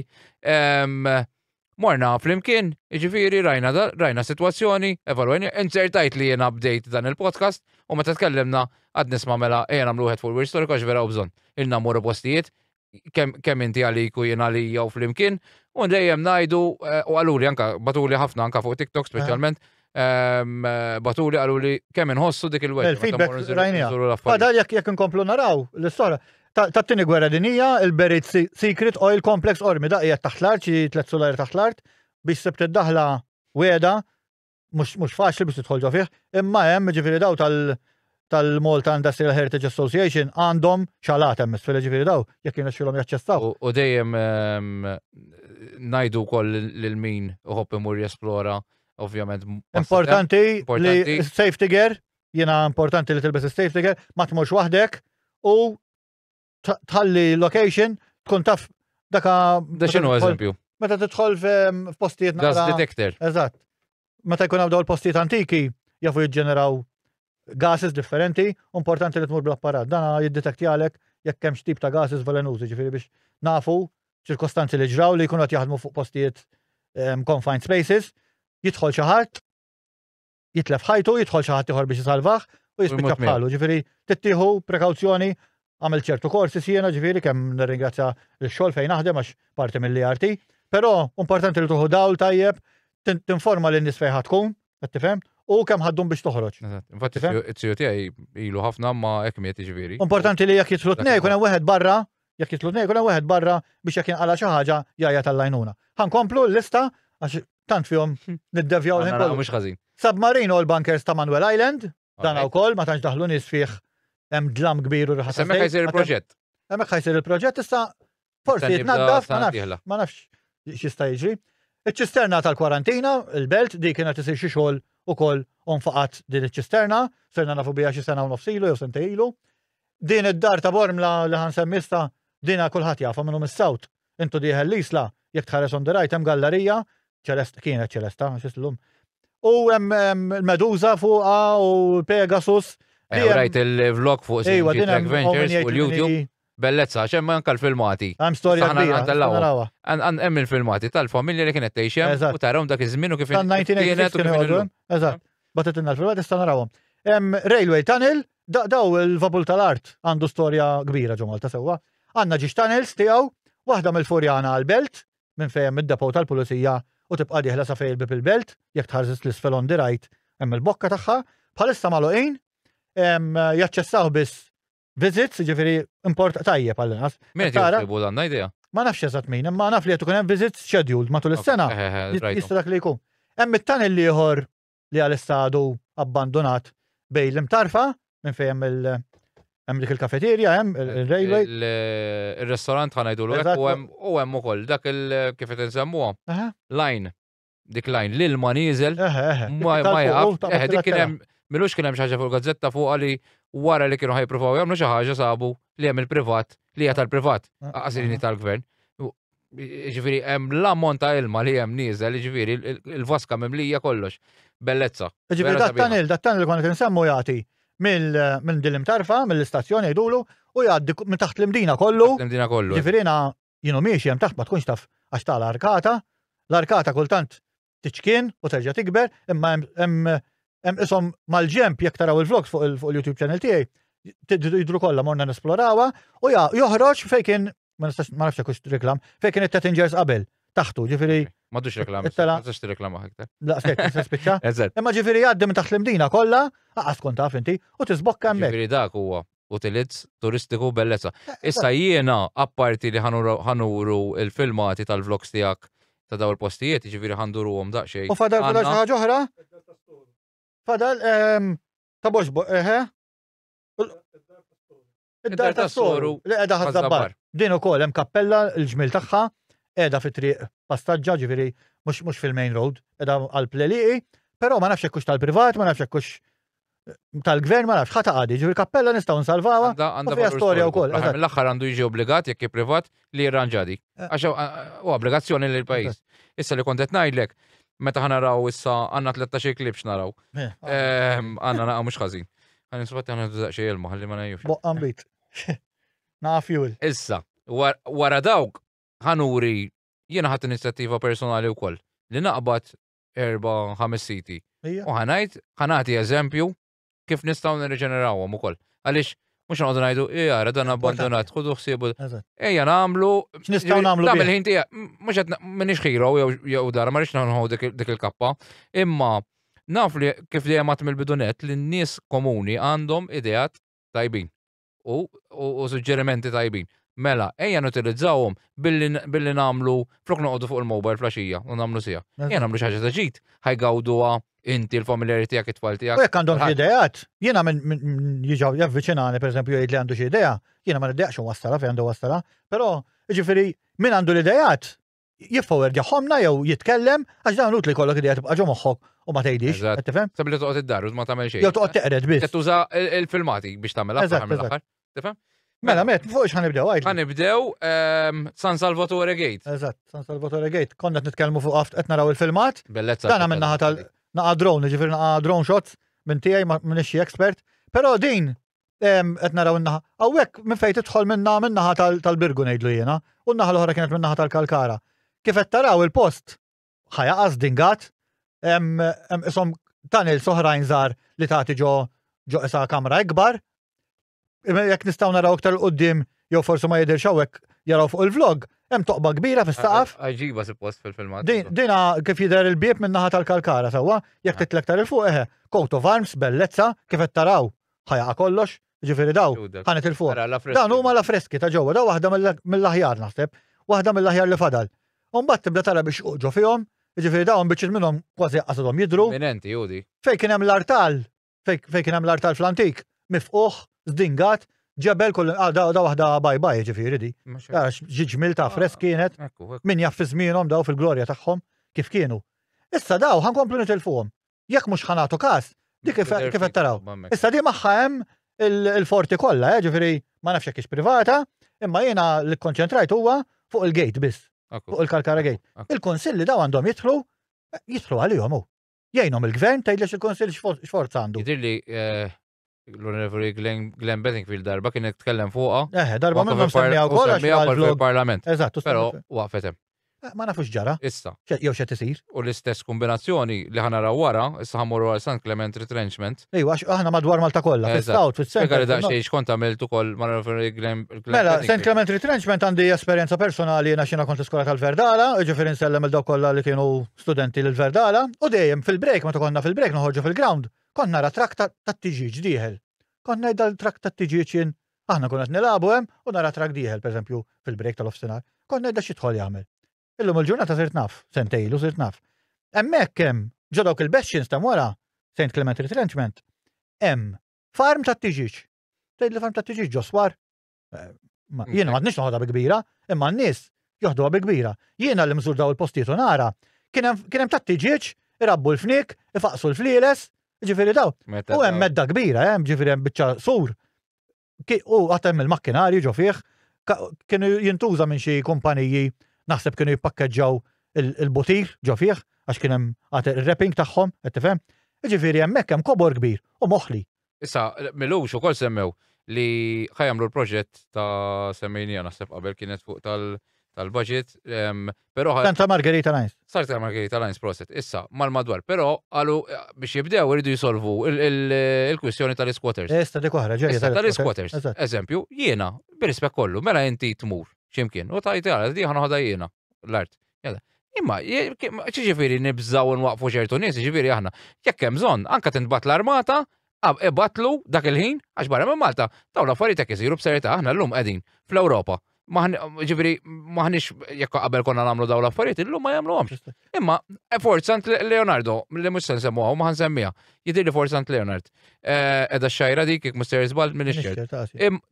Morna flimkien, ġifiri rajna situazzjoni, evalwajni, insertajt li jena update dan il-podcast, u meta tkellimna għad nisma mela jena mluħet fuq il-Weird Story għax vera u bżon. Il-na morru postijiet, kemm inti għalik u jena li jaw flimkien, u dejjem najdu, u għaluli anka, batuli ħafna anka fuq TikTok specialment, batuli għaluli kemm inħossu dik il-wet. Il-feedback rajnija. Għadal jek nkomplu naraw l-istora. Tat-tini gwerra dinija, il-Buried Secret Oil Complex Ormi, da qiegħed taħt l-art, xi 3 solari taħt l-art, biex sebt id-daħla weda, mhux faċli biex tidħol ġo fih, imma hemm ġifieri daw tal-Malta Industrial Heritage Association għandhom xalat hemm isfel ġifieri daw, jekk jinexxilhom jaċċessaw. U dejjem ngħidu wkoll lil min uħobb imur jesplora, ovvjament. Importanti li safety gear, jiena importanti li tilbes is-safety gear, ma tmurx waħdek u tħalli location tkun taf daka. Da xinu eżempju? Meta tidħol f'postijiet gas detector. Eżatt. Meta jkun daw il-postijiet antiki jafu jiġġeneraw gases differenti, importanti li tmur bl-apparat. Dana jiddetektjalek jekk hemm x'tip ta' gases velenużi, ġifieri biex nafu ċirkostanzi li ġraw li jkunu qed jaħdmu fuq postijiet confined spaces, jidħol xi ħadd, jitlef ħajtu, jidħol xi ħadd ieħor biex isalvaħ u jispiċċa bħalu. Ġifieri tittieħu prekawzjoni. Għamil ċertu korsi siena ġifieri kemm nirringrazzja l-xogħol fejn naħdem għax parti mill-arti, però importanti li tuħu dawl tajjeb, tinforma lin nies fejn ħad tkun, qed tifhem, u kemm ħaddum biex toħroġ. Infatti it-tiju tiegħi ilu ħafna ma hekk miet ġifieri. Importanti li jekk jitlu tnej jkun hemm wieħed barra, biex jekk jinqala xi ħaġa jgħajja tal-lajnuna. Ħankomplu l-lista għax tant fihom niddevjaw l-ħin mhux ħażin. Submarine Oil Bunkers ta' Manuel Island, dan wkoll ma tantx daħlu nies fih. Hemm dlam kbir u rħas. Hemmhekk ħajsir il-proġett. Hemmhekk ħajsir il-proġett issa forsi jitnaddaf ma nafx x'jista' jiġri. Iċ-ċisterna tal-kwarantina, il-belt, di kienet isir xi xogħol ukoll onfaqat din iċ-ċisterna, serna nafu biha xi sena u nofs ilu jew sentej ilu. Din id-dar ta' Bormla li ħansemmista dina kulħadd jafa minnhom is-sawt. Intu dieħel l-isla jekk tħares on the right hemm gallerija, kienet ċelesta, x'isllum. U hemm il-Medusa fuqha u Pegasus. Rajt il-vlog fuq Ejwa, CMG din Track hemm Ventures min fuq jgħid YouTube. li- Bellezza, ċemma anka l-filmati. Hemm storja Saħna kbira, nagħtellaw. narawha. Hemm il-filmati tal-familja li kienet tgħixem Eżatt. u tarawhom dak iż-żmien u kif Tan 1986 kienu jgħodu, eżatt. Batet inna l-filmat issa narawhom. Railway Tunnel, daw il-vapul tal-art għandu storja kbira ġo Malta sewwa. Għandna ġiex tunnels tiegħu, waħda mill-Furjana għal-Belt, minn fejn mid-depo tal-Pulizija u tibqa' dieħla sa fejn il-bib il-Belt, jekk tħarżis l-isfel on the right hemm il-bokka tagħha, bħalissa magħluqin, jaċċessaw biss visits, ġifieri import tajjeb għall-inqas. Min qed Tara- jgħibu dan idea? Ma nafx eżatt min, imma naf li qed ikun hemm visits scheduled matul is-sena. Jista' dak li jkun. Hemm it-tunnel ieħor li għalissa għadu abbandonat bejn l-imtarfa minn fejn hemm dik il-kafeterja, hemm il-railway. Il-restorant ħanajdu Eżatt. u hemm ukoll dak kif qed insemmuha Aha, line. Dik line l-ilma nieżel eħe. ma jaqaf. Dik kien hemm milux kien hemm xi ħaġa fuq il-gazzetta fuq li wara li kienu ħajpruvaw jagħmlu xi ħaġa sabu li hemm il-privat li hija tal-privat qasirini tal-gvern. Ġifieri hemm l-ammont ta' ilma li hemm nieżel, ġifieri il-vaska mimlija kollox. Bellezza. Ġifieri dat-tunnel li konna tinsemmu jagħti minn din l-imtarfa, mill-istazzjoni jgħidulu u jgħaddi minn taħt l-imdina kollu. L-imdina kollu. Ġifieri jienu miexi hemm taħt ma tkunx taf għax ta' l-arkata. L-arkata kultant tiċkien u terġa' tikber, imma hemm ishom mal-ġemp jekk taraw il-vlogs fuq il-YouTube channel tiegħi jidru kollha morna nesplorawha u joħroġ fejn kien ma nafx hekk reklam fejn kien it-Tattingers qabel taħtu, ġifieri. M'għadux reklama. Ittala- Ma tistax tirreklama aktar. La, spiċċa. Eżatt. Imma ġifieri jgħaddi minn taħt l-imdina kollha, aqas tkun taf inti, u tisbokka hemmhekk. Ġifieri dak huwa utilizz turistiku bellezza. Issa jiena apparti li ħanuru il-filmati tal-vlogs tiegħek ta' daw il-postijiet, ġifieri ħanduruhom daqsxejn. U fadal xi Għandna- ħaġa oħra? Fadal ta' boxbo, eħe? Id-dar ta' soru li qiegħda ħażabbar. Din ukoll hemm kappella l-ġmil tagħha qiegħda fi triq passaġġa ġifieri mhux fil-main road, qiegħda għall-pleliqi, però ma nafx hekkux tal-privat, ma nafx hekkux tal-gvern, ma nafx ħata għadi, ġifieri kappella nistgħu nsalvawha. Għandha u fiha valur storja storiku. wkoll, Aħna eżatt. mill-aħħar għandu jiġi obbligat jekk privat li jirranġadi. Għax u obbligazzjoni lil pajjiż. Issa li kont qed ngħidlek, meta ħanaraw issa għandna 13 klip x'naraw. Għandna naqa' mhux ħażin. Għan nisbatti għandna daqsxejn ilma ħalli ma ngħidux. Boqqan bit. Naf fuel. Issa, wara dawk ħanuri jiena ħadd inizjattiva personali wkoll li naqbad 4-5 siti. U ħanati eżempju kif nistgħu nirriġenerawhom ukoll. Għaliex mhux noqogħdu ngħidu jara dan abbandonat, ħudu ħsiebu. Ejja nagħmlu X'nistgħu nagħmlu nagħmel bih? ħin tiegħek mhux qed minix ħiro jew dara ma rridx naħu dik il-kappa, imma naf li kif dejjem għat mill-bidunet li n-nies komuni għandhom ideat tajbin u suġġerimenti tajbin. Mela, ejja nutilizzawhom billi nagħmlu flok noqogħdu fuq il-mobile flaxija u nagħmlu sija. Ejja nagħmlu xi ħaġa ta' ġid, ħajgawduha inti l-familjari tiegħek it-tfal U tiegħek. jekk għandhom xi idejat, jiena minn jiġaw javviċinani pereżempju jgħid li għandu xi idea, jiena ma niddejaqx wassala fejn għandu wassala, però jiġifieri min għandu l-idejat jiffower ġaħomna jew jitkellem għax dawn utli kollok idea tibqa' ġo moħħok u ma tgħidix, Eżatt. qed tifhem? Sabli toqgħod id-dar u ma tagħmel xejn. Jew toqgħod teqred biss. Qed tuża il-filmati biex tagħmel Eżatt, aħħar mill-aħħar. Tifhem? Mela met, fuq ħanibdew għajt. Ħanibdew San Salvatore Gate. Eżatt, San Salvatore Gate, konna qed nitkellmu fuq qed naraw il-filmat, Bellezza. dan minn naħa naqa drone, ġifieri naqa drone shots minn tiegħi minn xi expert, però din qed naraw in-naħa. Hawnhekk minn fejn tidħol minn naħa tal-Birgu ngħidlu jiena, u n-naħa l-oħra kienet minn naħa tal-Kalkara. Kif qed taraw il-post ħajaqas dingat, ishom tunnel soħrajn żgħar li tagħti ġo isa kamra ikbar. Jekk nistgħu naraw aktar qudiem jew forsi ma jidhirx hawnhekk jaraw fuq il-vlog, hemm toqba kbira fis-saqaf. Għajġiba suppost fil-filmat. Dina kif jidher il-bieb minn naħa tal-Kalkara sewwa, jekk titlek tar il fuq coat of arms, bellezza, kif qed taraw ħajaqa kollox, ġifieri daw ħanet il fuq. Dan huma la freski ta' ġewwa, daw waħda mill-aħjar naħseb, waħda mill-aħjar li fadal. U mbagħad tibda tara biex uġġu fihom, ġifieri dawn biċċiet minnhom kważi qasidhom jidhru. Minenti, judi. Fejn kien hemm l-artal, fejn kien hemm l-artal fl-antik, mifquh, żdingat, ġebel kull da waħda bye ġifieri di. Ġiġmil ta' fresk kienet, min jaf fi żmienhom daw fil-glorja tagħhom kif kienu. Issa daw ħankomplu nitilfuhom. Jekk mhux ħanatu każ, dik kif qed taraw. Issa di magħha hemm il-forti kollha, ġifieri ma nafx hekk privata, imma jiena li kkonċentrajt huwa fuq il-gate biss, fuq il-Kalkara Gate. Il-konsilli daw għandhom jidħlu għalihom hu. Jgħinhom il-gvern tgħidlex il-konsill x'forza għandu. Jidirli l-Onorevoli Glenn Bedingfield darba kien tkellem fuqha. Darba minnhom semmiha wkoll għax għal-vlog. fil-Parlament. Eżatt, Però waqfet hemm. ma nafux ġara. Issa. Jew xed isir. U l-istess kombinazzjoni li ħanaraw wara, issa ħammurru għal St. Clement Retrenchment. Ejwa, aħna madwar Malta kollha, fis-South, fis-Central. Spjega li daqsxejn x'kont għamilt ukoll mal-Onorevoli Glenn Mela, St. Clement Retrenchment għandi esperjenza personali jiena xina kont iskola tal-Verdala, ġifieri nsellem il-daw kollha li kienu studenti l-Verdala, u dejjem fil-break, meta konna fil-break noħorġu fil-ground, konna nara trak tat-tiġiġ dieħel. Konna ngħidha l-trak tat-tiġiġ jien aħna konna qed nilagħbu hemm u nara trak dieħel pereżempju fil-break tal-ofsinhar. Konna ngħidha xi dħol jagħmel. Illum il-ġurnata sirt naf, sentejlu sirt naf. Hemmhekk hemm ġo dawk il-Bastions ta' wara St. Clement Retrenchment, hemm farm tat-tiġiġ. Tgħid li farm tat-tiġiġ ġo swar. Jiena m'għandniex noħodha bi kbira, imma n-nies joħduha bi kbira. Jiena li mżur daw il-postijiet u nara kien hemm tat-tiġiġ, irabbu l-fnik, ifaqsu l-flieles, ġifieri daw. U hemm medda kbira, ġifieri hemm biċċa sur. U għatem il-makkinarju ġo fih, kienu jintuża minn xi kumpaniji, naħseb kienu jippakkeġġaw il-butir ġo fih, għax kien hemm il-wrapping tagħhom, qed tifhem. Ġifieri hemmhekk hemm kobor kbir u moħħli. Issa, Milux ukoll semmew li ħajamlu l-proġett ta' semmejnija naħseb qabel kienet fuq tal-budget, però Santa Margherita Lines. Santa Margherita Lines proset. Issa, mal-madwar, però għalu biex jibdew iridu jisolvu il-kwistjoni tal-squatters. Esta dik oħra ġerja tal-squatters. Eżempju, jiena, bir-rispett kollu, mela inti tmur x'imkien, u tajt għala, di ħanoħda jiena l-art. Imma, ċiġifieri nibżaw nwaqfu ċertu nies, ġifieri aħna, jekk hemm bżonn, anke tintbat l-armata, ibatlu dak il-ħin, għax barra minn Malta, daw l-affarijiet hekk isiru b'serjetà aħna llum qegħdin fl-Ewropa. Ġifieri maħniex jekk qabel konna nagħmlu daw l-affarijiet, illum ma jagħmluhomx. Imma Forzant Leonardo, li mhux se nsemmuha u ma ħansemmiha, jidhirli Forzant Leonard. Edha x-xajra dik jekk Mr. Isbald minn ix-xert.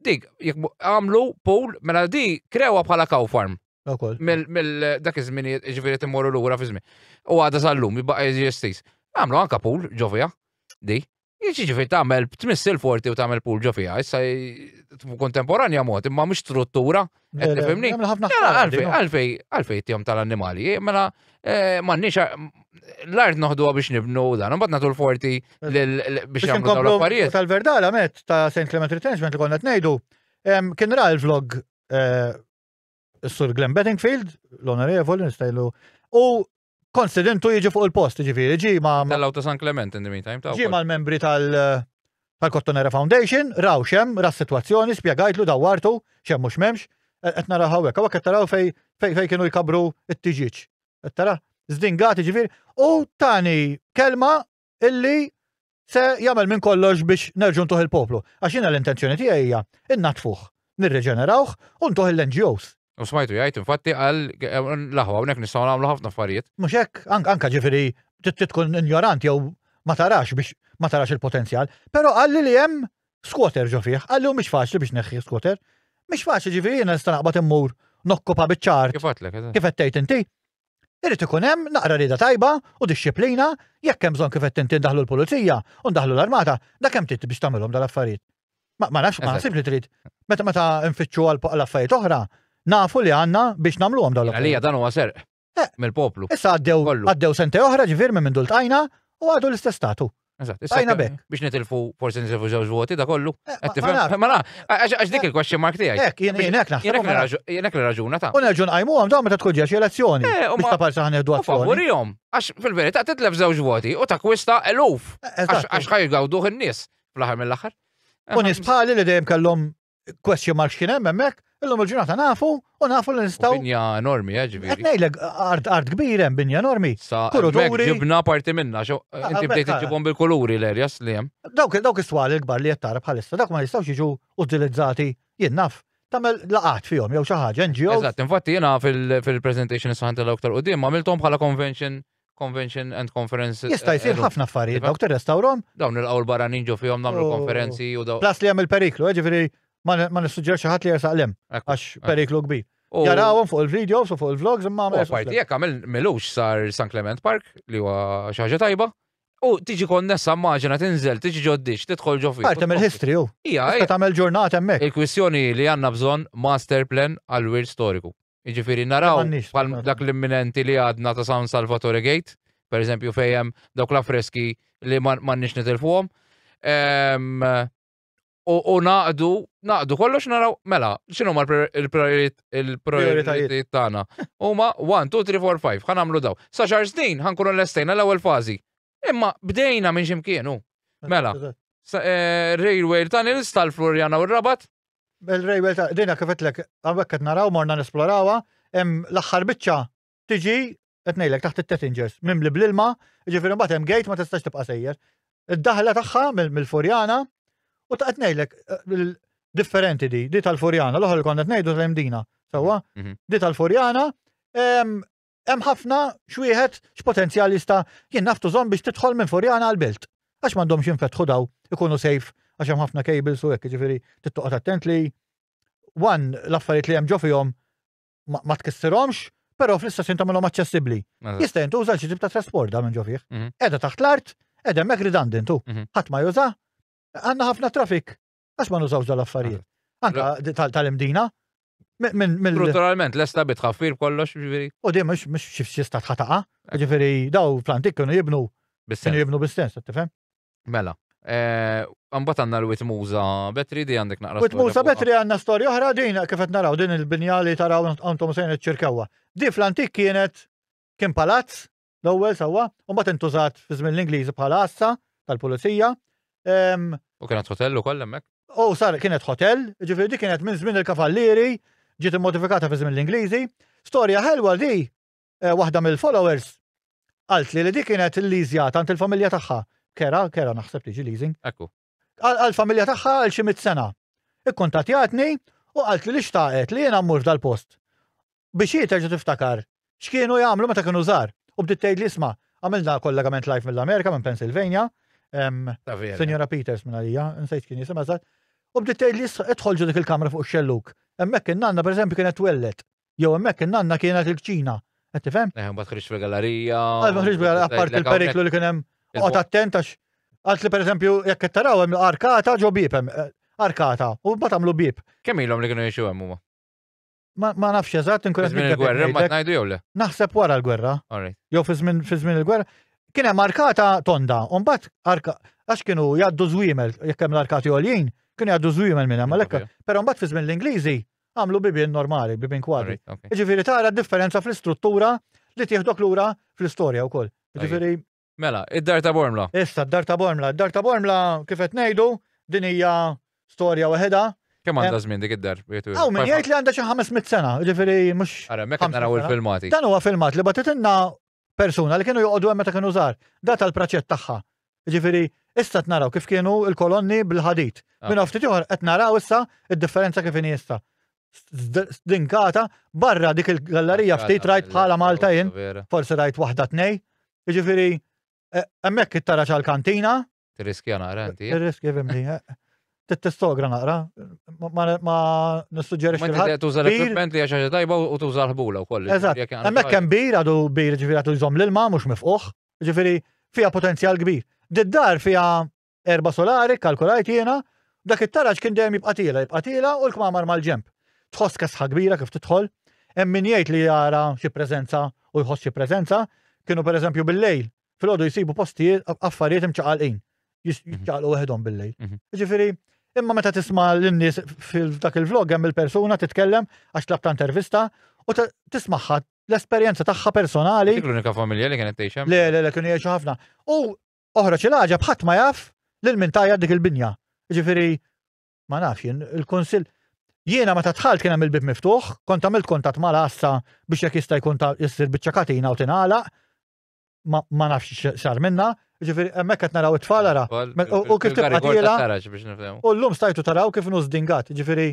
Dik, jekk għamlu pool, mela di krewha bħala cow farm. Dak iż-żmien ġifieri timmorru lura fi żmien. U għadha sal-lum jibqa' jeżistis. Għamlu anke pool ġo fiha, di. Ġifieri tagħmel tmiss il-forti u tagħmel pool ġo fiha, issa kontemporanja mod, imma mhux struttura. Qed tifhimni? Għalfej tihom tal-annimali, mela m'għandniex l-art noħduha biex nibnu dan, imbagħad nagħtu l-forti biex jagħmlu dawn l-affarijiet. Tal-Verdala met ta' St. Clement Retrenchment li konna qed ngħidu, kien ra l-vlog Sur Glenn Bedingfield, l-onorevoli, nistajlu, u konsidentu jiġi fuq il-post, ġifieri, ġi ma' Tal-Auto San Clement in the meantime. Ġi mal-membri tal-Cottonera Foundation, raw xem, situazzjoni, spjegajtlu dawartu, xem mux memx, qed nara hawnhekk, hawnhekk qed taraw fej kienu jkabru it-tiġiġ. Qed tara, żdingati ġifieri, u tani kelma illi se jagħmel minn kollox biex nerġu ntuħ il-poplu. Għax jiena l-intenzjoni tiegħi hija innatfuh, nirreġenerawh u ntuħ l-NGOs. U smajtu jgħid infatti għal laħwa hawnhekk nistgħu nagħmlu ħafna affarijiet. Mhux hekk, anke ġifieri tkun ignorant jew ma tarax biex ma tarax il-potenzjal, però qalli li hemm squatter ġo fih, qalli mhux faċli biex neħħi squatter. Mhix faċli ġifieri jiena nista' naqbad immur nokkupa biċ-ċart. Kif qed tgħid inti? Irid ikun hemm naqra rieda tajba u dixxiplina jekk hemm bżonn kif qed inti ndaħlu l-pulizija u ndaħlu l-armata, dak hemm trid biex tagħmilhom dal-affarijiet. Ma nafx ma nasib li trid. Meta nfittxu għal affarijiet oħra, nafu li għandna biex nagħmluhom dawn l-affarijiet. Għalija dan huwa serq mill-poplu. Issa għaddew sente oħra ġifier minn dul tajna u għadu l-istess statu. Tajna bekk. Biex nitilfu forsi nitilfu żewġ voti da kollu. Ma għax dik il-question mark tiegħi. Hekk jien hekk naħseb. Jienek li raġuna ta'. U nerġu nqajmuhom dawn meta tkun ġiex elezzjoni. Biex ta' parsa ħanieħdu azzjoni. Favorihom. Għax fil-verità titlef żewġ voti u takwista eluf. Għax ħajgawduh in-nies fl-aħħar mill-aħħar. U nies bħali li dejjem kellhom question mark x'kien hemm hemmhekk, illum il-ġurnata nafu u nafu li nistgħu. Binja enormi, ġifieri. Qed ngħidlek art kbir hemm binja enormi. Kuruturi. Ġibna parti minna, inti bdejt iġibhom bil-kuluri l-erjas li hemm. Dawk is-swali l-kbar li qed tara bħalissa, dak ma jistgħux jiġu utilizzati jien naf. Tagħmel laqat fihom jew xi ħaġa NGO. Eżatt, infatti jiena fil-presentation issa ħantilha aktar qudiem għamilthom bħala convention and conference. Jista' jsir ħafna affarijiet, dawk tirrestawrhom. Dawn il-qawl barranin ġo fihom nagħmlu konferenzi u daw. Plas li hemm il-periklu, ġifieri ma nissuġġerx ħadd li jersaq lem għax periklu kbir. Jarawhom fuq il-videos u fuq il-vlogs imma ma parti jekk għamel Milux sar St. Clement Park li huwa xi ħaġa tajba. U tiġi konnessa immaġina tinżel, tiġi ġoddix, tidħol ġo fih. Parti mill-history hu. Hija tagħmel ġurnata hemmhekk. Il-kwistjoni li għandna bżonn master plan għal wirt storiku. Jiġifieri naraw bħal dak l-imminenti li għadna ta' San Salvatore Gate, pereżempju fejn hemm dawk l-affreski li m'għandniex nitilfuhom. u naqdu kollox naraw mela, x'inhu ma il-prioritajiet tagħna. Huma 1, 2, 3, 4, 5 ħanamlu daw. Sa xar snin ħankunu lestejna l-ewwel fażi. Imma bdejna minn x'imkienu. Mela, railway tunnels tal-Florjana u r-Rabat. Il-railway ta' dina kifetlek, għabek qed naraw morna nesplorawha, hemm l-aħħar biċċa tiġi qed ngħidlek taħt it-Tettingers, mimli bl-ilma, jiġifieri mbagħad hemm gate ma tistax tibqa' sejjer. Id-daħla tagħha mill-Furjana u ta' qed ngħidlek differenti di tal-Furjana, l-oħra li konna qed ngħidu tal-Mdina. Sewwa, di tal-Furjana hemm ħafna x'wieħed x'potenzjal jista' jien naftu żomm biex tidħol minn Furjana għall-Belt. Għax m'għandhomx jinfetħu daw ikunu safe għax hemm ħafna cables u hekk, jiġifieri tittoqgħod attent li l-affarijiet li hemm ġo fihom ma tkissirhomx, però fl-istess tagħmilhom aċċessibbli. Jista' jintuża xi tip ta' trasport da minn ġo fih. Qiegħda taħt l-art, qiegħda hemmhekk redundant hu. Ħadd ma juża, għandna ħafna traffic għax ma nużawx dal-affarijiet. Anka tal-Mdina. Strutturalment lesta bitħaffir kollox, ġifieri. U di mhux xi stat ħataqa, ġifieri daw plantik kienu jibnu bis-sens, tifhem? Mela. Mbagħad għandna l-Witmuża Betri di għandek naqra. Witmuża Betri għandna storja oħra din kif qed naraw din il-binja li taraw antom se niċċirkawha. Di fl-antik kien palazz l-ewwel sewwa, u mbagħad intużat fi żmien l-Ingliżi bħala assa tal-pulizija. U kienet hotel ukoll hemmhekk? Kienet hotel, ġifieri di kienet minn żmien il-kavallieri, ġiet immodifikata fi żmien l-Ingliżi. Storja ħelwa di waħda mill-followers qalt li di kienet il-liżja tant il-familja tagħha. Kera naħseb tiġi leasing. Ekku. Għal-familja tagħha għal xi 100 sena. Ikkuntattjatni u qalt li xtaqet li jiena mmur dal-post. Biex terġa' tiftakar x'kienu jagħmlu meta kienu żgħar. U bdiet tgħid li isma' għamilna kollegament live mill-Amerika minn Pennsylvania. Senjora Peters minn għalija, nsejt kien jisimha żgħar. U bdiet tgħid li idħol dik il-kamra fuq ix-xelluk. Hemmhekk in-nanna pereżempju kienet twellet. Jew hemmhekk in-nanna kienet il-kċina. Qed tifhem? Mbagħad ħriġ fil-gallerija. Apart il-periklu li kien hemm. Qod attent għax għalt li pereżempju jekk qed taraw hemm arkata ġo bib hemm arkata u mbagħad għamlu bib. Kemm ilhom li kienu jgħixu hemm huma? Ma nafx eżatt inkun qed il-gwerra ma tngħidu jew le? Naħseb wara l-gwerra. Jew fi żmien il-gwerra. Kien hemm arkata tonda u mbagħad għax kienu jgħaddu żwiemel jekk hemm l-arkati għoljin, kienu jgħaddu żwiemel minn hemm għalhekk. Però mbagħad fi żmien l-Ingliżi għamlu bibien normali, bibien kwadri. Jiġifieri tara d-differenza fl-istruttura li tieħdok lura fl-istorja wkoll. Jiġifieri mela, id-dar ta' Bormla. Issa, d-dar ta' Bormla. D-dar ta' Bormla, kif qed ngħidu, din hija storja waħedha. Kemm għandha żmien dik id-dar? Aw min jgħid li għandha xi 500 sena, ġifieri mhux. Ara, mek qed naraw il-filmati. Dan huwa filmat li batitilna persuna li kienu joqogħdu hemm meta kienu żgħar. Dat tal-praċett tagħha. Ġifieri issa qed naraw kif kienu l-kolonni bil-ħadid. Minn ftit ieħor qed naraw issa id-differenza kif inhi issa. Dinkata barra dik il-gallerija ftit rajt bħala Malta jien, forsi rajt waħda tnej. Ġifieri hemmhekk it-tara ċal-kantina. Tirriskja naqra inti. Tirriskja fimli. Tittestogra naqra. Ma nissuġġerix il-ħadd. Tuża l-equipment li għaxa tajba u tuża l-ħbula wkoll. Eżatt. Hemmhekk hemm bir għadu bir ġifieri għadu jżomm l-ilma mhux mifquh. Ġifieri fiha potenzjal kbir. Did-dar fiha erba' solari kalkulajt jiena, dak it-taraġ kien dejjem jibqa' tila u l-kmamar mal-ġemp. Tħoss kesħa kbira kif tidħol. Hemm min jgħid li jara xi preżenza u jħoss xi preżenza. Kienu pereżempju bil-lejl fil-għodu jisibu postijiet affarijiet imċaqalqin. Jċaqalqu waħedhom bil-lejl. Ġifieri, imma meta tisma' lin-nies f'dak il-vlog hemm il-persuna titkellem għax tlab ta' intervista u tismaħħa l-esperjenza tagħha personali. Dik l-unika familja li kienet tgħix hemm? Le, kienu jgħixu ħafna. U oħroġ il-ħaġa bħadd ma jaf lil min tajja dik il-binja. Ġifieri, ma nafx jien il-kunsill. Jiena meta tħalt kien hemm il-bib miftuħ, kont għamilt kuntatt mal-assa biex jekk jista' jkun jissir biċċa katina u tingħalaq. Ma nafx xar minna, ġifieri hemmhekk qed naraw it-tfal ara. U kif tibqa' tiela. U llum stajtu taraw kif inhu żdingat, ġifieri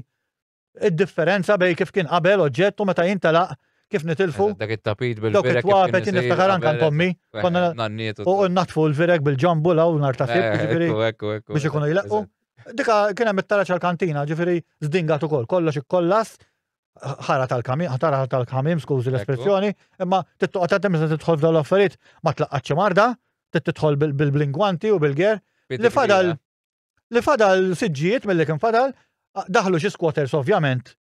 id-differenza bejn kif kien qabel oġġett u meta jintelaq kif nitilfu. Dak it-tapit bil-virek. Dak it-twapet niftakar anke tommi. Konna u natfu l-virek bil-ġambula u nar ta' ġifieri biex ikunu jilaqqu. Dika kien hemm it-taraġ għall-kantina, ġifieri żdingat ukoll, kollox ikkollas. ħara tal-kamim, skużi l-espressjoni, imma tittoqgħod għaddem se tidħol f'dawn l-affarijiet ma tlaqqatx marda, tidħol bil-blingwanti u bil-ger. Li fadal siġġijiet milli kien fadal, daħlu xi squatters ovvjament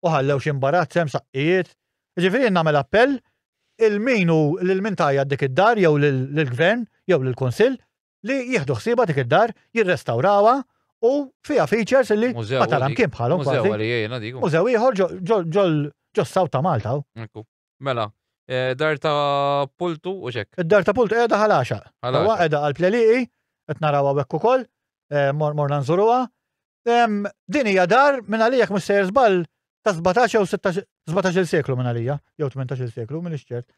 u ħallew xi imbarazz hemm saqqijiet. Ġifieri nagħmel appell il-minu lil-min tajja dik id-dar jew lill-gvern jew lill-kunsill li jieħdu ħsieba dik id-dar, jirrestawrawha u fiha features li ma taram kien bħalhom Mużew kważi. għalijajna dik. Mużew ieħor ġol-Sawt ta' Malta. Ekku. Mela, dar ta' pultu u xek. Id-dar ta' pultu qiegħda ħalaxa. Ħalaxa. Huwa qiegħda għall-pleliqi, qed narawha hekk ukoll, morna nżuruha. Din hija dar minn għalijak mhux sejjer żball ta' 17 jew 17 seklu minn għalija, jew 18 seklu minn ixċert.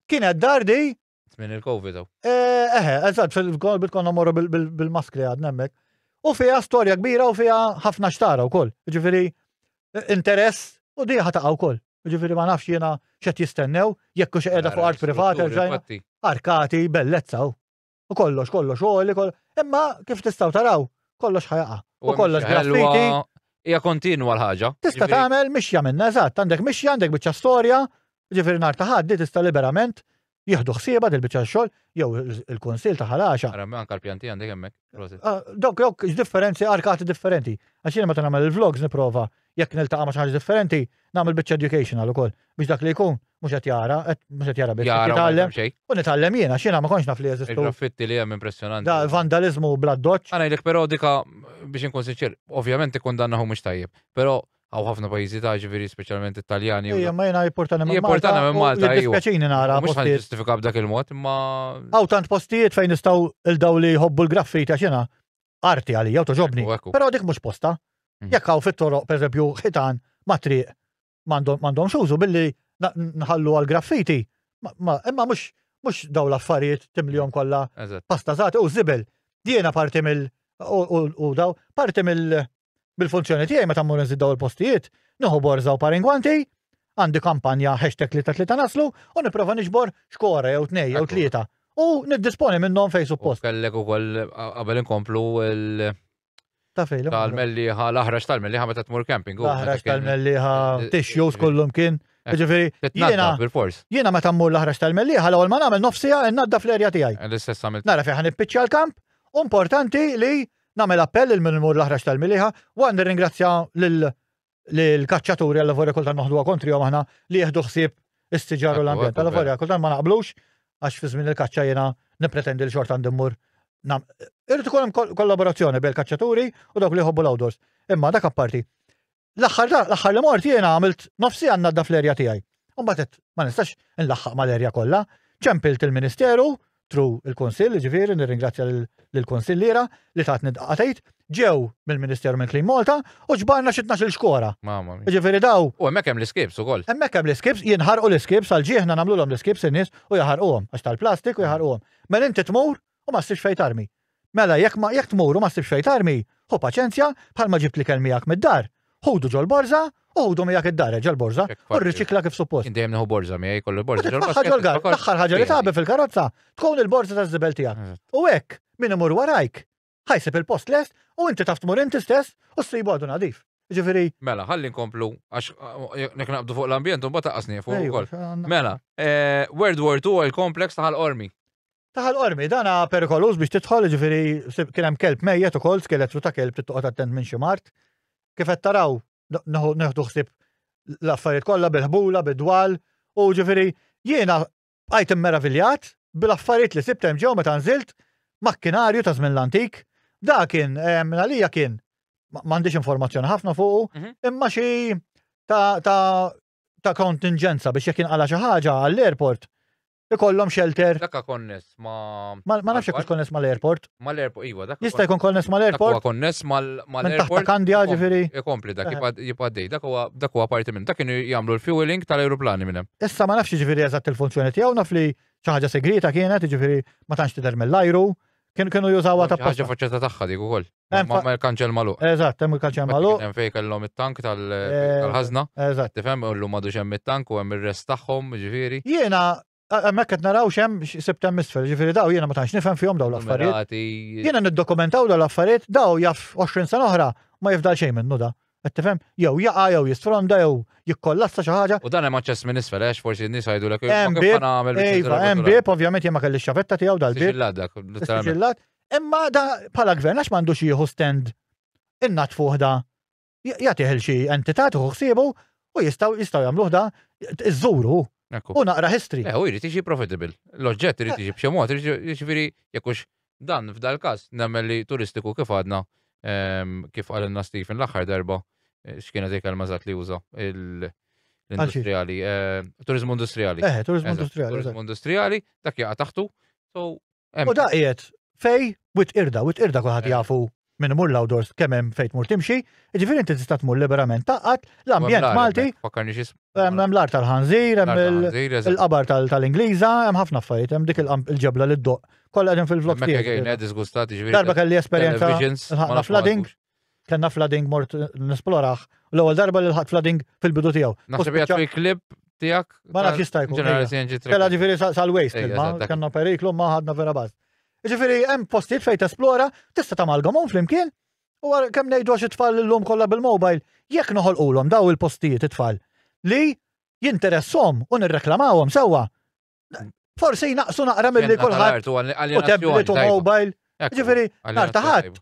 Kienet dar di. Minn il-Covid. Eżatt, fil-Covid konna morru bil-maskli għad nemmek. U fija storja kbira u fija ħafna xtara wkoll. Ġifieri interess u di ħataqa wkoll. Ġifieri ma nafx jiena x'qed jistennew, jekk hux qiegħda fuq art privat erġajna. Arkati, bellezza u kollox xogħol, imma kif tistgħu taraw, kollox ħajaqa. U kollox graffiti. Hija kontinwa l-ħaġa. Tista' tagħmel mixja minna, eżatt, għandek mixja, għandek biċċa storja, ġifieri nhar ta' ħaddi tista' liberament jieħdu ħsieba dil-biċċa xogħol jew il-kunsill ta' ħalaxa. Ara anke l-pjanti għandek hemmhekk. Dok differenzi, arkati differenti. Għax jiena meta nagħmel il-vlogs nipprova jekk niltaqa' ma' xi ħaġa differenti, nagħmel biċċa educational ukoll biex dak li jkun mhux qed jara biss jitgħallem. U nitgħallem jiena x'jiena ma kontx naf li jeżistu. Il-graffitti li hemm impressjonanti. Da vandalizmu bla doċċ. Għana jilek periodika biex inkun sinċer, ovvjament ikkundannaħu mhux tajjeb, però għaw ħafna pajjiżi ta' ġifieri speċjalment Italjani. Ija ma jiena jipportani minn Malta. Jipportana minn Malta. Dispjaċini nara. Mhux ħan ġustifika b'dak il-mod, imma. Għaw tant postijiet fejn nistgħu il-daw li jħobbu l-graffiti għax jiena arti għalija u toġobni. Però dik mhux posta. Jekk hawn fit-toroq pereżempju ħitan ma' triq m'għandhomx użu billi nħallu għal-graffiti. Imma mhux daw l-affarijiet timlihom kollha pasta żgħat u żibel. Diena parti u daw parti bil-funzjoni tiegħi meta mmur nżid daw il-postijiet, nieħu borza u paringwanti, għandi kampanja #3 naslu u nipprova niġbor xkora jew tnej jew tlieta. U niddisponi minnhom fejn suppost. Kellek ukoll qabel inkomplu tal-melliħa, l-aħraġ tal-melliħa meta tmur camping. L-aħraġ tal-melliħa, tissues kollhom kien. Ġifieri, jiena meta mmur l-aħraġ tal-melliħa l-ewwel ma nagħmel nofsija nnadda fl-erja tiegħi. Nara fejn ħanippiċċja l-kamp, importanti li nagħmel appell il minmur l-aħraġ tal-melliħa u għandi ringrazzja lill-kaċċaturi għall-lavorja kultant noħduha kontrihom aħna li jieħdu ħsieb is-siġar u l-ambjent. Għall-lavorja kultant ma naqblux għax fi żmien il-kaċċa jiena nippretendi li xorta għandi mmur. Irid ikun hemm kollaborazzjoni bejn kaċċaturi u dawk li jħobbu l-outdoors. Imma dak apparti. L-aħħar li mort jiena għamilt nofsi għandna fl-erja tiegħi. U mbagħad ma nistax inlaħħaq mal-erja kollha. ċempilt il-Ministeru tru il-Konsill, ġifieri nirringrazzja lill-Konsillira li tatni daqatajt, ġew mill-Ministeru minn Klim Malta u ġbarna xi 12 xkora. Mamma mia. Ġifieri daw. U hemmhekk hemm l-iskips ukoll. Hemmhekk hemm l-iskips, jinħarqu l-iskips għal ġieħna nagħmluhom l-iskips in-nies u jaħarquhom għax tal-plastik u jaħarquhom. Mela inti tmur u ma ssibx fejn tarmi. Mela jekk tmur u ma ssibx fejn tarmi, hu paċenzja bħalma ġibt li kelmi jak mid-dar. Ħudu ġol borza, uħdu miegħek id-dar ġol borza, u rriċikla kif suppost. Inti hemm neħu borza miegħi kollu borza ġol l-aħħar ħaġa li tabi fil-karozza tkun il-borza taż-żibel tiegħek. U hekk min imur warajk ħajsib il-post lest u inti taf tmur inti stess u ssibu għadu nadif. Ġifieri. Mela, ħalli nkomplu għax nek naqbdu fuq l-ambjent u mbagħad taqasni fuq ukoll. Mela, World War II il-kompleks taħal-Ormi. Taħal-Ormi, dana perikolus biex tidħol, ġifieri kien hemm kelb mejjed ukoll, skeletru ta' kelb tittoqgħod attent minn xi mart. Kif qed taraw neħdu ħsieb l-affarijiet kollha bil-ħbula, bid-dwal, u ġifieri jiena bqajt immeraviljat bil-affarijiet li sibtem ġew meta nżilt makkinarju ta' żmien l-antik. Da kien għalija kien m'għandix informazzjoni ħafna fuqu, imma xi ta' kontingenza biex jekk inqala xi ħaġa għall-airport ikollhom shelter. Dakka konness ma nafx jekk konness mal-airport. Mal-airport, iva, dakka. Jista' jkun konness mal-airport. Dakka konness mal-airport. Taħta Kandja ġifieri. Ikompli dak jibgħaddej, dak huwa parti minn. Dak kienu jagħmlu l-fueling tal-ajruplani minn hemm. Issa ma nafx ġifieri eżatt il-funzjoni tiegħu, naf li xi ħaġa segreta kienet, ġifieri ma tantx tidher mill-ajru. Kienu jużawha ta' ħaġa faċċetta tagħha dik ukoll. Ma l-kanċell magħluq. Eżatt, hemm il-kanċell magħluq. Hemm fejn kellhom it-tank tal-ħażna. Eżatt. Tifhem illu m'għadux hemm it-tank u hemm ir-rest tagħhom, ġifieri. Jiena hemmhekk qed naraw x'hemm sebtem misfel, ġifieri daw jiena ma tantx nifhem fihom dawn l-affarijiet. Jiena niddokumentaw dawn l-affarijiet, daw jaf 20 sena oħra ma jifdal xejn minnu da. Qed tifhem? Jew jaqa' jew jistronda jew jikkollassa xi ħaġa. U dan hemm aċċess minn isfel għax forsi n-nies jgħidulek hemm bieb ovvjament jien ma kellix xavetta tiegħu dal-bieb. Imma da bħala gvern għax m'għandux jieħu stand innat fuq da jagħtih xi entità tieħu ħsiebu u jistgħu jagħmluh da iżżuru. U naqra history. U jrid tiġi profitable. L-oġġett irid tiġi b'xi mod, jiġifieri jekkux dan f'dal każ nagħmel li turistiku kif għadna kif għalna Stephen l-aħħar darba x'kienet dik il-mażat li uża l-industrijali, turizmu industrijali. Turizmu industrijali. Turizmu industrijali, dak jaqa' taħtu. U da qiegħed fej wit irda kulħadd jafu minn imur l-outdoors kemm hemm fejn tmur timxi, jiġifieri inti tista' tmur liberament taqqat l-ambjent Malti. Fakkarni x'ism. Hemm l-art tal-ħanżir, hemm il-qabar tal-Ingliża, hemm ħafna affarijiet, hemm dik il-ġebla li ddoq. Kollha qegħdin fil-vlog tiegħek. Mekka kien disgustat jiġifieri. Darba kelli esperjenza flooding, kellna flooding mort nesploraħ, l-ewwel darba li ħadd flooding fil-bidu tiegħu. Naħseb jgħid fil-klib tiegħek. Ma nafx jista' jkun. Kellha ġifieri sal-waste, kellna periklu ma ħadna vera baż. Ġifieri hemm postijiet fejn tesplora, tista' tamalgamhom flimkien u kemm ngħidu għax it-tfal illum kollha bil-mobile, jekk noħolqulhom daw il-postijiet it-tfal li jinteressom u nirreklamawhom sewwa. Forsi jnaqsu naqra milli kulħadd u tablet u mobile. Ġifieri narta ħadd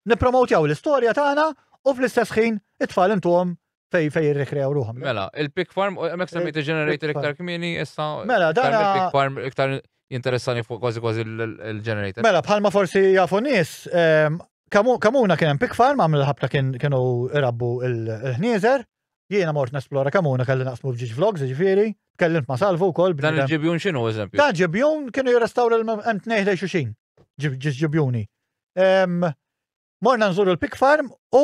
nippromowtjaw l-istorja tagħna u fl-istess ħin it-tfal intuhom fej jirrekrew ruħhom. Mela, il-Pick Farm u hemmhekk semmejt il-generator iktar kmieni issa. Mela, dana il-Pick Farm iktar interessani fuq kważi il-generator. Mela, bħalma forsi jafu nies, Kamuna kien hemm Pick Farm, għamil ħabta kienu irabbu il-ħnieżer, jiena mort nesplora Kamuna kelli naqsmu f'ġiġ vlogs, ġifieri, tkellimt ma' Salvu wkoll. Dan il-ġibjun x'inhu eżempju? Dan ġibjun kienu jirrestawra l-M2 xuxin, ġibjuni. Morna nżuru l-Pick Farm u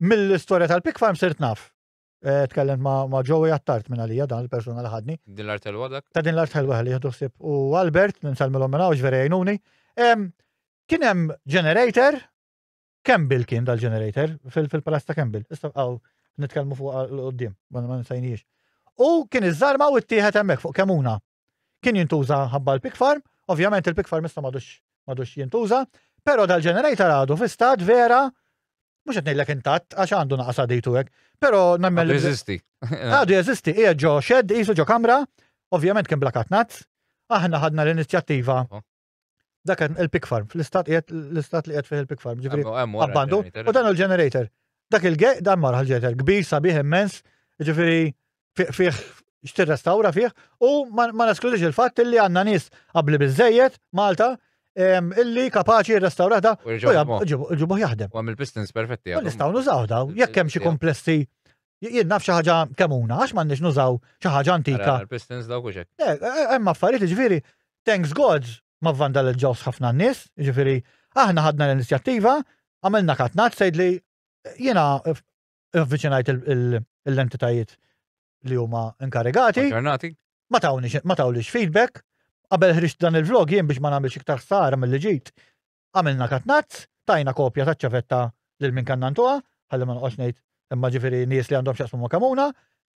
mill-istorja tal-Pick Farm sirt naf. Tkellimt ma' Joey Attart minn għalija dan il-persuna li ħadni. Din l-art ħelwa dak? Ta' din l-art ħelwa li jħduħsib. U Albert, ninsalmilhom minn hawn ġveri jgħinuni. Kien hemm generator, Campbell kien dal-generator fil-palazza Campbell. Għaw nitkellmu fuq l-qoddim, ma nsajniex. U kien iż-żarma u ttieħed hemmhekk fuq Kamuna. Kien jintuża ħabba l-Pick Farm, ovvjament il-Pick Farm issa m'għadux jintuża, però dal-generator għadu fi stat vera, mhux qed ngħidlek intatt għax għandu naqas għadejtu hekk, però nemmel jeżisti. Għadu jeżisti, qiegħed ġo xedd, qisu ġo kamra, ovvjament kien blakat nazz, aħna ħadna l-inizjattiva. Dak il-Pick Farm, l-istat li qiegħed fih il-Pick Farm, ġifieri abbandu, u dan il-generator. Dak il-gej, dan marħal ġeter, kbir sabiħ immens, ġifieri fih x'tirrestawra fih, u ma neskludix il-fatt illi għandna nies qabli biżejjed Malta illi kapaċi jirrestawrata u ġibuh jaħdem. U għamil pistons perfetti. Nistgħu nużaw daw, jekk hemm xi komplessi, jien naf xi ħaġa Kamuna, għax m'għandniex nużaw xi ħaġa antika. Il-pistons daw kuxek. Hemm affarijiet ġifieri, thanks God ma vandaliġġawx ħafna nies, ġifieri aħna ħadna l-inizjattiva, għamilna katnat sejd li jiena avviċinajt l-entitajiet li huma inkarigati. Ma tawlix feedback. Qabel ħriġt dan il-vlog jien biex ma nagħmilx iktar ħsara mill-li ġejt. Għamilna katnazz, tajna kopja taċ-ċavetta lil min kannantuha, ħalli ma noqgħodx ngħid imma ġifieri nies li għandhom x'jaqsmu ma' Kamuna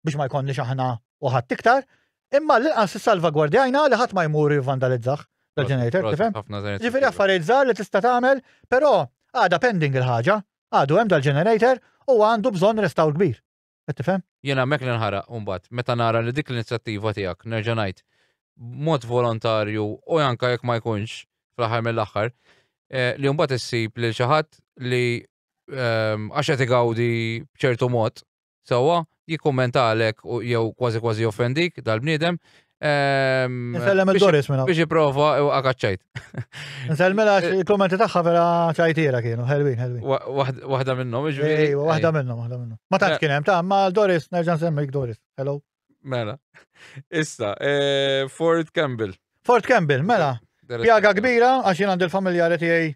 biex ma jkollniex aħna u ħadd iktar. Imma l-inqas salvagwardjajna li ħadd ma jmur jivvandalizzaħ dal-ġenerator, tifhem? Ġifieri affarijiet żgħar li tista' tagħmel, però għadha pending il-ħaġa, għadu hemm dal-ġenerator u għandu bżonn restawr kbir. Tifhem? Jiena hemmhekk li nħaraq mbagħad meta nara li dik l-inizjattiva tiegħek nerġa' ngħid mod volontarju u anke jekk ma jkunx fl-aħħar mill-aħħar li mbagħad issib lil xi ħadd li għax qed igawdi b'ċertu mod sewwa jikkummenta għalek jew kważi offendik dal-bniedem. Nsellem il-Doris minna. Biex jipprova għakaċċajt. Nsellmela il-kommenti tagħha vera ċajtiera kienu, ħelwin. Waħda minnhom, waħda minnhom. Ma tantx kien hemm ta' ma Doris nerġa' nsemmik Doris. Hello. Mela. Issa, Fort Campbell. Fort Campbell, mela. Pjaga kbira għax jien għandi l-familjari tiegħi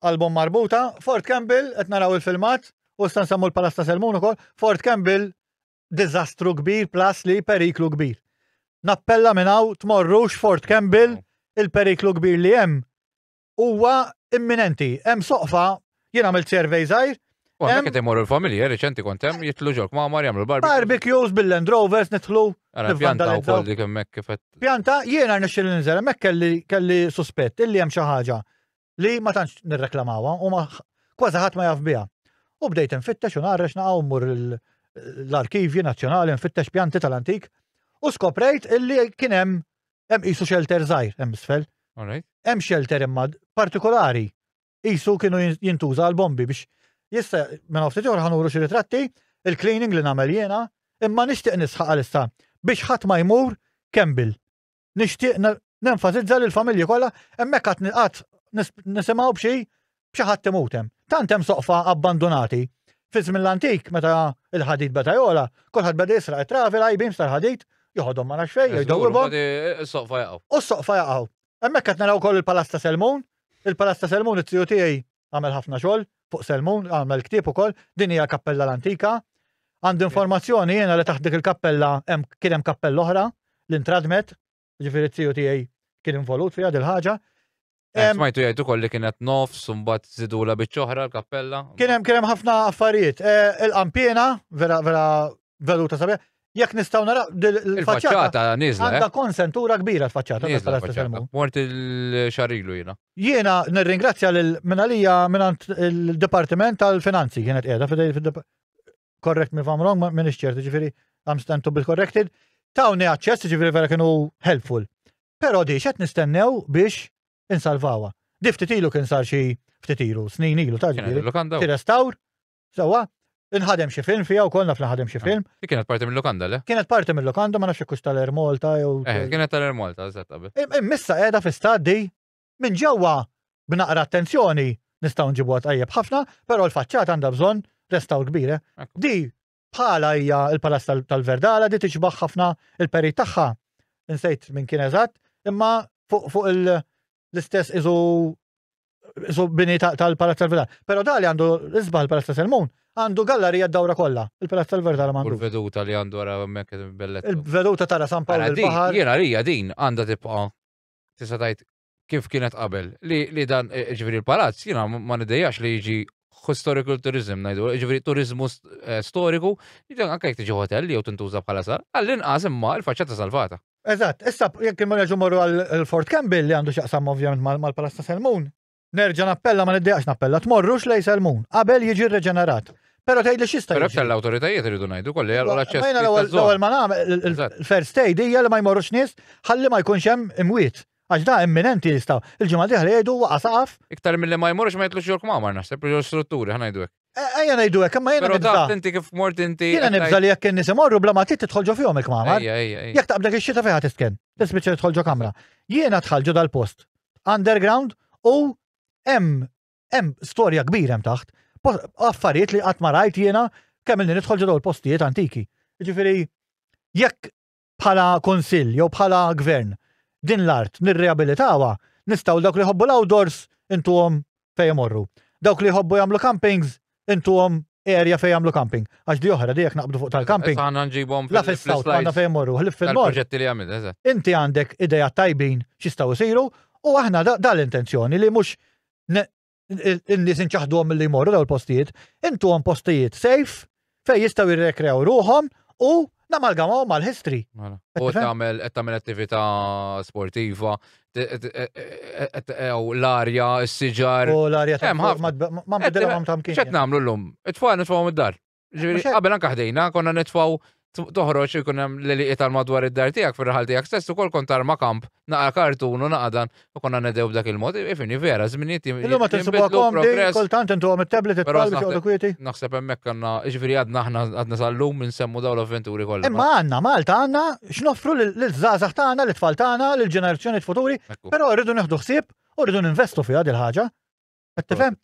album marbuta. Fort Campbell qed naraw il-filmat u sta nsemmu l-Palazza Selmun ukoll. Fort Campbell diżastru kbir plus li periklu kbir. Nappella minnaw tmorrux Fort Campbell il-periklu kbir li hemm huwa imminenti. Hemm soqfa jien għamilt survey żgħir. U għamek qed imorru l-familja reċenti kont hemm jitlu ġolk ma' jagħmlu barbecues bil-Land Rovers nidħlu. Pjanta wkoll dik hemmhekk kif Pjanta jiena rnexxiel ninżel hemmhekk kelli suspett illi hemm xi ħaġa li ma tantx nirreklamawha u kważi ħadd ma jaf biha. U bdejt infittex u narrex naqgħu mmur l-Arkivji Nazzjonali nfittex pjanti tal-antik u skoprejt illi kien hemm qisu shelter żgħir hemm isfel. Hemm shelter imma partikolari qisu kienu jintuża l-bombi biex jista' minn ftit ieħor ħanuru xi ritratti, il-cleaning li nagħmel jiena, imma nixtieq nisħaq għalissa biex ħadd ma jmur Campbell. Nixtieq nenfasizza lill familji kollha hemmhekk qatt nisimgħu b'xi ħadd imut hemm. tant hemm soqfa abbandonati. Fi żmien l-antik meta il-ħadid beda jola, kulħadd beda jisraq it-travel I-beams tal-ħadid, joħodhom ma nafx fejn, jdowwibhom. Soqfa jaqgħu. U s-soqfa jaqgħu. Hemmhekk qed naraw ukoll il-Palazz ta' Selmun. Il-Palazz ta' Selmun it-tiju tiegħi għamel ħafna xogħol fuq Selmun, għamel ktieb ukoll, din hija kappella l-antika. Għandi informazzjoni jiena li taħt dik il-kappella kien hemm kappella oħra li ntradmet, ġifieri t-tiju tiegħi kien involut fiha dil ħaġa. Smajtu jgħidu kolli kienet nofs, mbagħad żidula biċ-ċoħra l-kappella. Kien hemm ħafna affarijiet. Il-qampjena vera veluta sabiħ. Jekk nistgħu naraw il-faċċata nieżla. Għandha konsentura kbira l-faċċata tal-Palazz ta' Selmun. Mort il-xarilu jiena. Jiena nirringrazzja lil minalija minant il-Dipartiment tal-Finanzi kienet qiegħda fid correct me if I'm wrong, minix ċerti, ġifieri I'm stand to be corrected. Tawni aċċess ġifieri vera kienu helpful. Però di qed nistennew biex insalvawa. Di ftit ilu kien sar xi ftit ilu, snin ilu ta' ġifieri. Tirrestawr, sewwa, inħadem xi film fiha wkoll naf naħadem xi film. Kienet parti mill-lokanda, le? Kienet parti mill-lokanda ma nafx ikkux tal-Ermolta jew. Kienet tal-Ermolta, eżatt qabel. Immissa qiegħda fi staddi minn ġewwa b'naqra attenzjoni nistgħu nġibuha tajjeb ħafna, però l-faċċata għandha bżonn restawr kbira. Di bħala hija l-Palazz tal-Verdala di tiġbaħ ħafna il-perit tagħha. Insejt minn kien eżatt, imma fuq l-istess iżu bini tal-Palazz tal-Verdala. Però dali għandu isbaħ il-Palazz ta' Selmun. Għandu gallerija d-dawra kollha. Il-Palazz tal-Verdala m'għandu. Il-veduta li għandu wara hemmhekk bellet. Il-veduta tara San Paolo il-baħar. Jiena rija din għandha tibqa' tista' tgħid kif kienet qabel. Li dan ġifieri l-palazz jiena ma nidejjax li jiġi historical tourism ngħidu, ġifieri turizmu storiku, anke jekk tiġi hotel jew tintuża bħala sar, għall-inqas imma l-faċċata salvata. Eżatt, issa jekk imorru morru għall-Fort Campbell li għandu x'aqsam ovvjament mal-Palazz ta' Selmun. Nerġa' nappella ma niddejjax nappella, tmorrux lejn Selmun qabel jiġi rreġenerat. Però tgħidli x'ista' jiġi. Però l-awtoritajiet iridu ngħidu kolli l-aċċess. L-ewwel ma nagħmel il-first aid hija li ma jmorrux nies ħalli ma jkunx hemm imwiet. Għax da imminenti jistgħu. Il-ġimgħa dieħla jgħidu waqa' saqaf. Iktar milli ma jmorrux ma jitlux York Mamar naħseb ġew strutturi ħanajdu hekk. Ejja ngħidu hekk, imma jiena nibża. Però inti kif mort inti. Jiena nibża li jekk in-nies imorru bla ma trid tidħol ġo fihom il-kmamar. Jekk taqbdek ix-xita fejn tisken. Tispiċċa tidħol ġo kamra. Jiena dħal ġo dal-post underground u hemm storja kbira hemm taħt. Affarijiet li qatt ma rajt jiena kemm ilni nidħol ġo dawn il-postijiet antiki. Jiġifieri jekk bħala konsill jew bħala gvern din l-art nirreabilitawa, nistgħu dawk li jħobbu l-outdoors intuhom fejn imorru. Dawk li jħobbu jagħmlu campings intuhom area fejn jagħmlu camping. Għax di oħra jekk naqbdu fuq tal-camping. Aħna nġibhom fil-south għandna fejn imorru, ħlif fil-nord. Proġetti li għamil, eżatt. Inti għandek idea tajbin x'jistgħu jsiru u aħna dal-intenzjoni li mhux in-nies inċaħduhom milli jmorru dawn il-postijiet, intuhom postijiet safe fejn jistgħu jirrekrew ruhom u namalgamaw mal-history. U tagħmel attività sportiva, l-arja, s-siġar. U l-arja ma nbidilhom tamkien. X'qed nagħmlu llum? It-tfal nitfgħu mid-dar. Ġifieri qabel anke ħdejna konna nitfgħu toħroġ ikun hemm l-liqiet tal-madwar id-dar tiegħek fir-raħal tiegħek stess ukoll kont arma kamp naqa' kartun u naqadan u konna nedew b'dak il-mod. Ifini vera żminijiet illum ma tinsibuha komdi, kultant intuhom it-tablet it-tfal biex joqgħdu kwieti. Naħseb hemmhekk għandna ġifieri għadna sal-lum insemmu dawn l-avventuri kollha. Imma għandna Malta għandna x'noffru lill-żgħażagħ tagħna, lit-tfal tagħna, lill-ġenerazzjonijiet futuri, però rridu nieħdu ħsieb u rridu ninvestu fiha din ħaġa. Qed tifhem?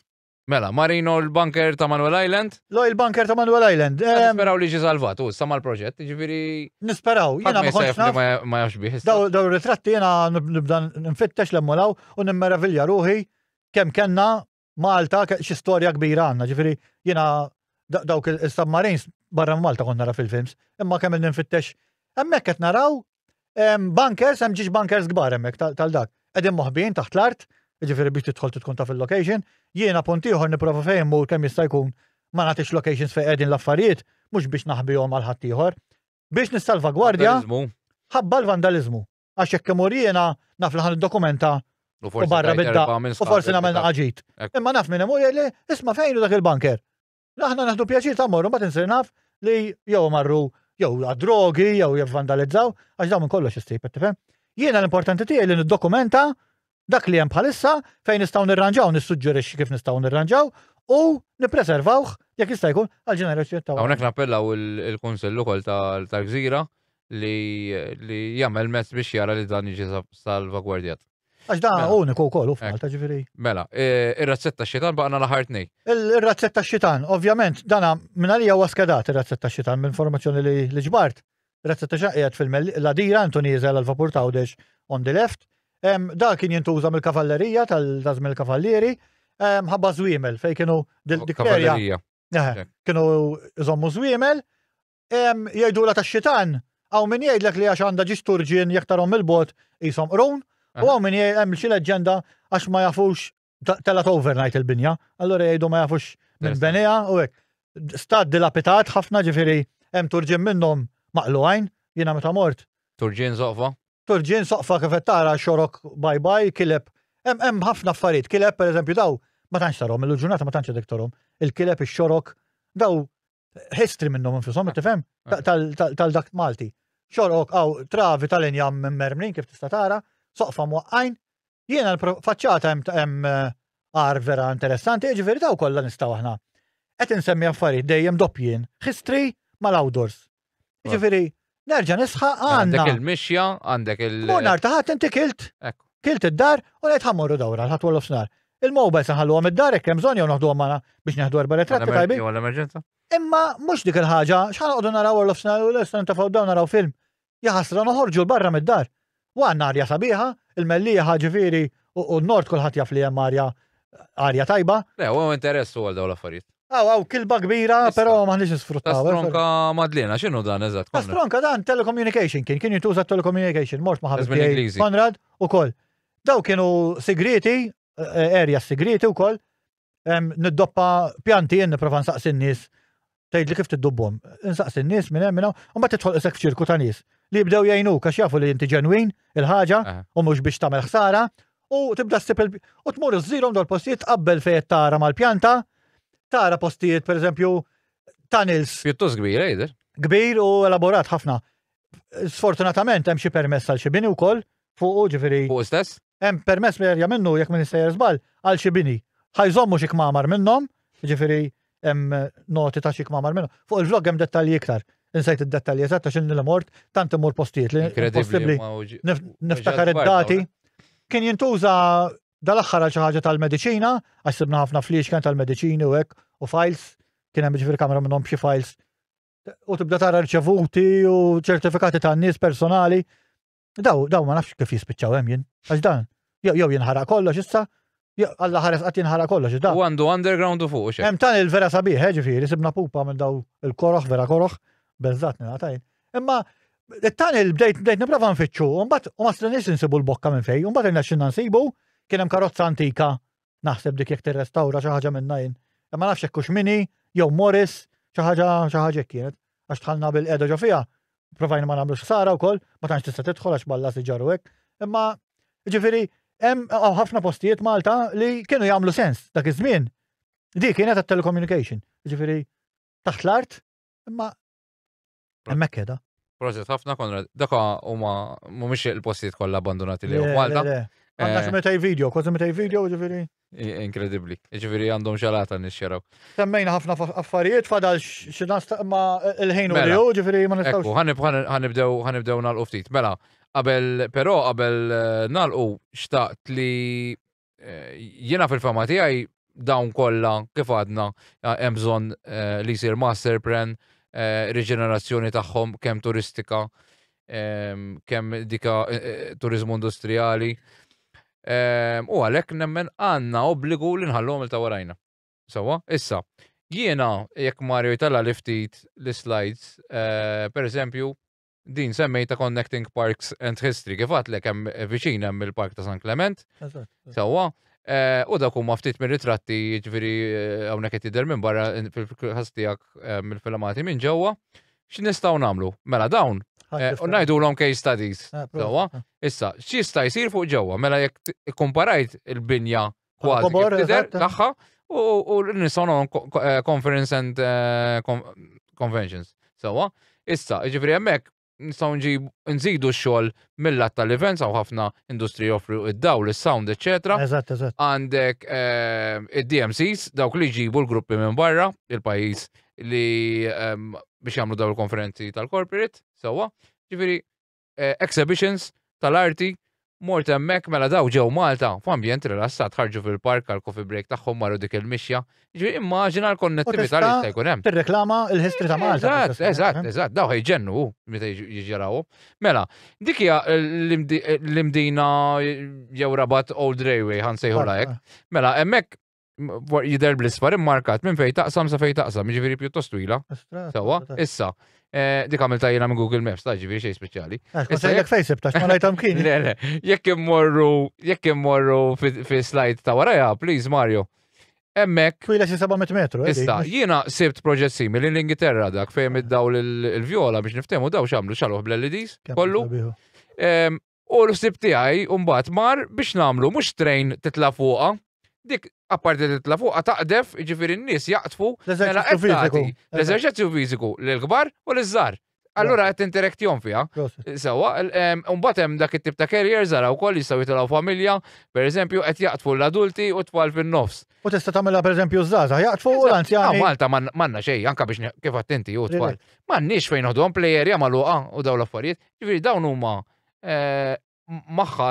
Mela, Marino l-bunker ta' Manuel Island? Lo il-bunker ta' Manuel Island. Nisperaw li ġi salvat, u sama l-proġett, ġifiri. Nisperaw, jena ma konċ naf. Ma jafx bih. Daw ritratti jena nibda nfittex l-emmolaw u nimmeravilja ruħi kem kenna Malta xi storja kbira għandna, ġifiri jena dawk il-submarines barra Malta kont nara fil-films, imma kemm nfittex. Hemmhekk qed naraw bunkers, hemm ġiex bunkers kbar hemmhekk tal-dak. Qegħdin moħbin taħt l-art. Ġifieri biex tidħol tkun taf il-location, jiena punt ieħor nipprova fejn mur kemm jista' jkun ma nagħtix locations fejn qegħdin l-affarijiet, mhux biex naħbihom għal ħadd ieħor, biex nissalvagwardja ħabba l-vandaliżmu. Għax hekk imur jiena naf li ħaniddokumenta u barra bidda u forsi nagħmel ħaġit. Imma naf minn imur jgħidli isma' fejn hu dak il-banker. Aħna naħdu pjaċir ta' mmorru mbagħad insir naf li jew marru jew għad-drogi jew jivvandalizzaw għax dawn minn kollox issib, tifhem? Jiena l-importanti tiegħi li niddokumenta dak li hemm bħalissa fejn nistgħu nirranġaw, nissuġġerixxi kif nistgħu nirranġaw u nippreservawh jekk jista' jkun għall-ġenerazzjoni ta' hawnhekk nappellaw il-Kunsill ukoll tal-Gżira li jagħmel mezz biex jara li dan jiġi salvagwardjat. Għax dan Mela. uniku wkoll u f'Malta ġifieri. Mela, ir-razzetta xitan baqna l-aħħar tnej. Il-razzetta xitan, ovvjament, dana minn għalija huwa skedat ir-razzetta xitan mill-informazzjoni li ġbart. Razzetta xitan qiegħed fil-ladira Anton Jeżel għal-Vapur Tawdex on the left. Da kien jintuża mill-kavallerija tal-żmien il-kavallieri, ħabba żwiemel fejn kienu dik-area. Kienu żommu żwiemel, jgħidula tax-xitan, għaw min jgħidlek li għax għandha ġiex turġien jekk tarhom il-bot qishom qrun, u għaw min hemm xi leġġenda għax ma jafux telat overnight il-binja, allura jgħidu ma jafux minn benija u hekk. Stad dilapitat ħafna ġifieri hemm turġien minnhom maqlugħajn, jiena meta mort. Turġien soqfa? Turġien soqfa kif qed tara xorok bye kileb. Hemm ħafna affarijiet, kileb pereżempju daw ma tantx tarhom, il-ġurnata ma tantx dik tarhom. Il-kileb ix-xorok daw history minnhom infushom, tifhem? Tal-dak Malti. Xorok travi tal-injam minn mermrin kif tista' tara, soqfa mwaqqajn. Jiena l-faċċata hemm ar vera interessanti, ġifieri daw kollha nistgħu aħna. Qed insemmi affarijiet dejjem doppjien, history mal-outdoors. Ġifieri nerġa' nisħaq għandna. Għandek il-mixja, għandek Nar taħat inti kilt id-dar u ngħid ħammorru dawra ħadd wara nofsinhar. Il-mobile saħalluhom id-dar hekk hemm bżonn jew naħduhom magħna biex neħdu erba' ritratti tajbin. L-emerġenza. Imma mhux dik il-ħaġa, x'ħanqogħdu naraw wara nofsinhar u lesta nitafgħu dawn naraw film. Jaħasra noħorġu l-barra mid-dar. U għandna arja sabiħa, il-mellieħa ġifieri u n-nord kulħadd jaf li hemm arja tajba. Le, huwa interess għal dawn l-affarijiet. Kilba kbira, però maħniex isfruttaw. Stronka Madlena, x'inhu dan eżatt? Stronka dan telecommunication kien jintuża telecommunication, mort ma' Ingliżi. Konrad ukoll. Daw kienu segreti, area segreti wkoll. Niddoppa pjanti jien nipprova nsaqsi n-nies tgħidli kif tiddubbhom. Insaqsi n-nies minn hemm u mbagħad tidħol isek f'ċirku ta' nies li jibdew jgħinuk għax jafu li inti ġenwin il-ħaġa u mhux biex tagħmel ħsara u tibda ssib u tmur iżżirhom dol postijiet qabel fejn tara mal-pjanta. Tara postijiet, per eżempju, tunnels. Pjuttost kbir, jgħider. Kbir u elaborat ħafna. Sfortunatament hemm xi permess għal xi bini wkoll fuq ġifieri. Fuq stess? Hemm permess merja minnu jekk min jista' żball għal xi bini. Ħajżommu xi kmamar minnhom, ġifieri hemm noti ta' xi kmamar minnhom. Fuq il-vlog hemm dettalji iktar. Insejt id-dettalji eżatt għax inni mort tant imur postijiet li possibbli niftakar id-dati. Kien jintuża dal-aħħar għal xi ħaġa tal-mediċina, għax sibna ħafna flix kien tal-mediċini u hekk u files, kien hemm ġifieri kamra minnhom xi files. U tibda tara riċevuti u ċertifikati tan-nies personali. Daw ma nafx kif jispiċċaw hemm jien. Għax dan jew jinħaraq kollox issa, Alla ħares qatt jinħaraq kollox da. U għandu underground u fuq xi. Hemm tan il-vera sabiħ, ġifieri sibna pupa minn daw il-koroħ vera koroħ, beżat nagħtajn. Imma it-tunnel bdejt nipprova nfittxu, u mbagħad u ma stennix insibu l-bokka minn fejn, u mbagħad irnexxinna nsibu. Kien hemm karozza antika, naħseb dik jekk tirrestawra xi ħaġa minnha jien. Imma nafx hekk hux Mini jew Morris, xi ħaġa kienet. Għax tħallna bil-qiegħda ġo fiha, provajna ma nagħmlux ħsara wkoll, ma tantx tista' tidħol għax balla siġaru hekk. Imma ġifieri hemm ħafna postijiet Malta li kienu jagħmlu sens dak iż-żmien. Dik kienet at-telecommunication. Ġifieri taħt l-art, imma hemmhekk qiegħda. Proġett ħafna Konrad, dak huma mhumiex il-postijiet kollha abbandonati li Malta. Għandna x'metej video, kważi metej video ġifieri. Inkredibbli. Ġifieri għandhom xalata nixxeraw. Semmejna ħafna affarijiet fadal xi ma il-ħin u li ġifieri ma nistgħux. Ekku, ħanibdew nagħlqu ftit. Mela, qabel nagħlqu xtaqt li jiena fil-fema tiegħi dawn kollha kif għadna hemm bżonn li jsir master plan, riġenerazzjoni tagħhom kemm turistika, kemm dika turizmu industrijali. U għalhekk nemmen għandna obbligu li nħallhom il warajna. Sewa, issa, jiena jekk Mario jtalla li ftit l-slides, per eżempju, din semmejta Connecting Parks and History, kif għatlek hemm viċin hemm il-Park ta' San Clement. Sewa, u dak huma ftit mir-ritratti ġifieri hawnhekk qed jidher minn barra fil-każ tiegħek mill-filmati minn ġewwa. X'nistgħu nagħmlu? Mela dawn u ngħidulhom case studies. Sewa, issa x'jista' jsir fuq ġewwa mela jekk ikkumparajt il-binja kważi kif tidher tagħha u nistgħu conference and conventions. Sewa, issa jiġifieri hemmhekk nistgħu nżidu x-xogħol mill-lat tal-events għaw ħafna industri joffru id-dawl, is-sound, eċetera. Eżatt. Għandek id-DMCs, dawk li jġibu l-gruppi minn barra, il-pajjiż li biex jagħmlu dawn il-konferenzi tal-corporate, sewwa. Ġifieri exhibitions tal-arti Mort hemmhekk mela daw ġew Malta f'ambjent rilassat ħarġu fil-park għal coffee break tagħhom marru dik il-mixja. Jiġifieri immaġina l-konnettività li jista' jkun hemm. Tirreklama il-history ta' Malta. Eżatt, daw ħejġennu meta jiġġarawhom. Mela, dik hija l-imdina jew Rabat Old Railway ħansejħulha hekk. Mela, hemmhekk jidher bl-isfar immarkat minn fejn taqsam sa fejn taqsam, jiġifieri pjuttost twila. Sewwa, issa. Dik għamilta jiena minn Google Maps, ta' ġifieri xejn speċjali. Konsejlek fejsib ta' x'ma rajthom kien. Le, jekk immorru fi slide ta' warajja, please Mario. Hemmhekk. Twila xi 700 metru. Issa, jiena sibt proġett simili l-Ingilterra dak fejn iddaw il-vjola biex niftehmu daw x'għamlu xalluh bl-LEDs kollu. U l-sib tiegħi mbagħad mar biex nagħmlu mhux trejn titla' fuqha. Dik apparti titla' fuqha taqdef, jiġifieri n-nies jaqtfu l-eżerċizzju fiżiku lill-kbar u liż-żgħar. Allura qed interaktjon fiha. Sewwa, mbagħad hemm dak it-tip ta' carriers ara wkoll jistgħu jitilgħu familja, pereżempju qed jaqtfu l-adulti u tfal fin-nofs. U tista' tagħmilha pereżempju żgħażagħ jaqtfu u l-anzjani. Malta m'għandna xejn anke biex kif attenti u tfal. M'għandniex fejn noħduhom play area magħluqa u dawn l-affarijiet. Jiġifieri dawn huma magħha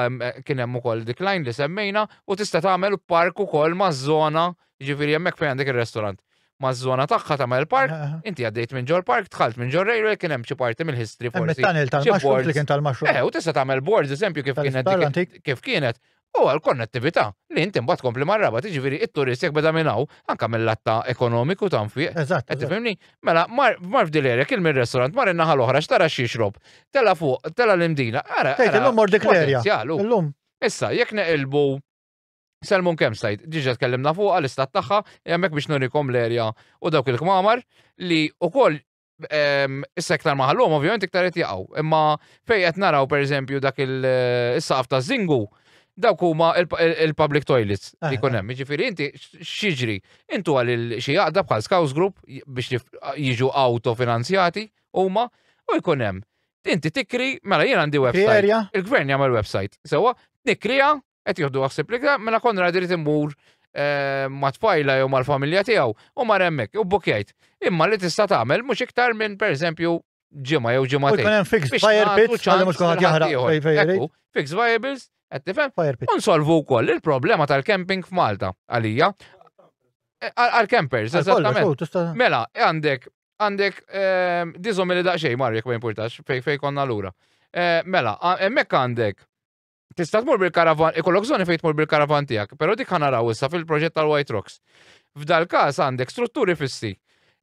kien hemm ukoll decline li semmejna u tista' tagħmel park ukoll maż-żona, jiġifieri hemmhekk fejn għandek ir-restorant. Maż-żona tagħha tagħmel park, inti għaddejt minn ġol park, dħalt minn ġol railway kien hemm xi parti mill-history forsi. Hemm tal-maxrum li kien tal-maxrum. U tista' tagħmel boards eżempju kif kienet. U għal-konnettività li inti mbagħad kompli marraba tiġifieri it-turist jekk beda minn hawn anke mill-latta ekonomiku ta' nfiq. Qed tifhimni? Mela mar f'dil area kien mir-restorant mar in-naħa l-oħra x'tara x'jixrob. Tela fuq, tela l-imdina. Tgħid illum mor dik l-area. Illum. Issa jekk neqilbu Salmon Campsite, diġà tkellimna fuqha l-istat tagħha, hemmhekk biex nurikom l-area u dawk il-kmamar li wkoll issa iktar maħallhom ovvjament iktar qed jaqgħu. Imma fejn qed naraw pereżempju dak is-saqaf ta' Zingu, dawk huma il-public toilets li jkun hemm. Jiġifieri inti x'jiġri? Intu għal xi jaqda bħal Scouts Group biex jiġu autofinanzjati huma u jkun hemm. Inti tikri, mela jien għandi website. Il-gvern jagħmel website. Sewwa nikrija qed jieħdu ħsieb li mela Konrad irid imur ma' tfajla jew mal-familja tiegħu u mar hemmhekk u bookjajt. Imma li tista' tagħmel mhux iktar minn pereżempju ġimgħa jew ġimgħatejn. Ikun hemm fixed fire pits għal mhux kulħadd jaħraq fejn. Fixed viables, qed tifhem? Unsolvu wkoll il-problema tal-camping f'Malta għalija. Għal-campers, eżattament. Mela, għandek diżhom li daqsxejn Marjek ma jimpurtax fejn konna lura. Mela, hemmhekk għandek tista' tmur bil-karavan, ikollok żoni fejn tmur bil-karavan tiegħek, però dik ħanaraw issa fil-proġett tal-White Rocks. F'dal każ għandek strutturi fissi.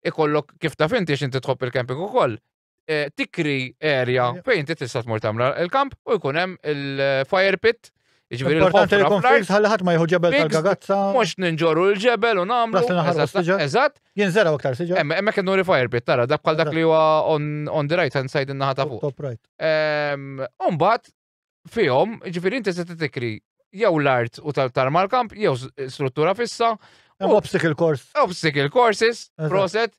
Ikollok kif taf inti x'inti tħobb il-camping ukoll, tikri area fejn inti tista' tmur tagħmel il-kamp u jkun hemm il-fire pit. Jiġifieri il-ħofra ħalli ħadd ma jieħu ġebel tal-gagazza. Mhux ninġorru l-ġebel u nagħmlu. Eżatt. Jinżeraw aktar siġa. Hemmhekk qed nuri fire pit tara dak bħal dak li huwa on the right hand side in-naħa ta' fuq. Top right. Mbagħad fihom, ġifieri inti se tikri jew l-art u tal-tarma l-kamp, jew struttura fissa. Obstacle course. Obstacle courses, proset,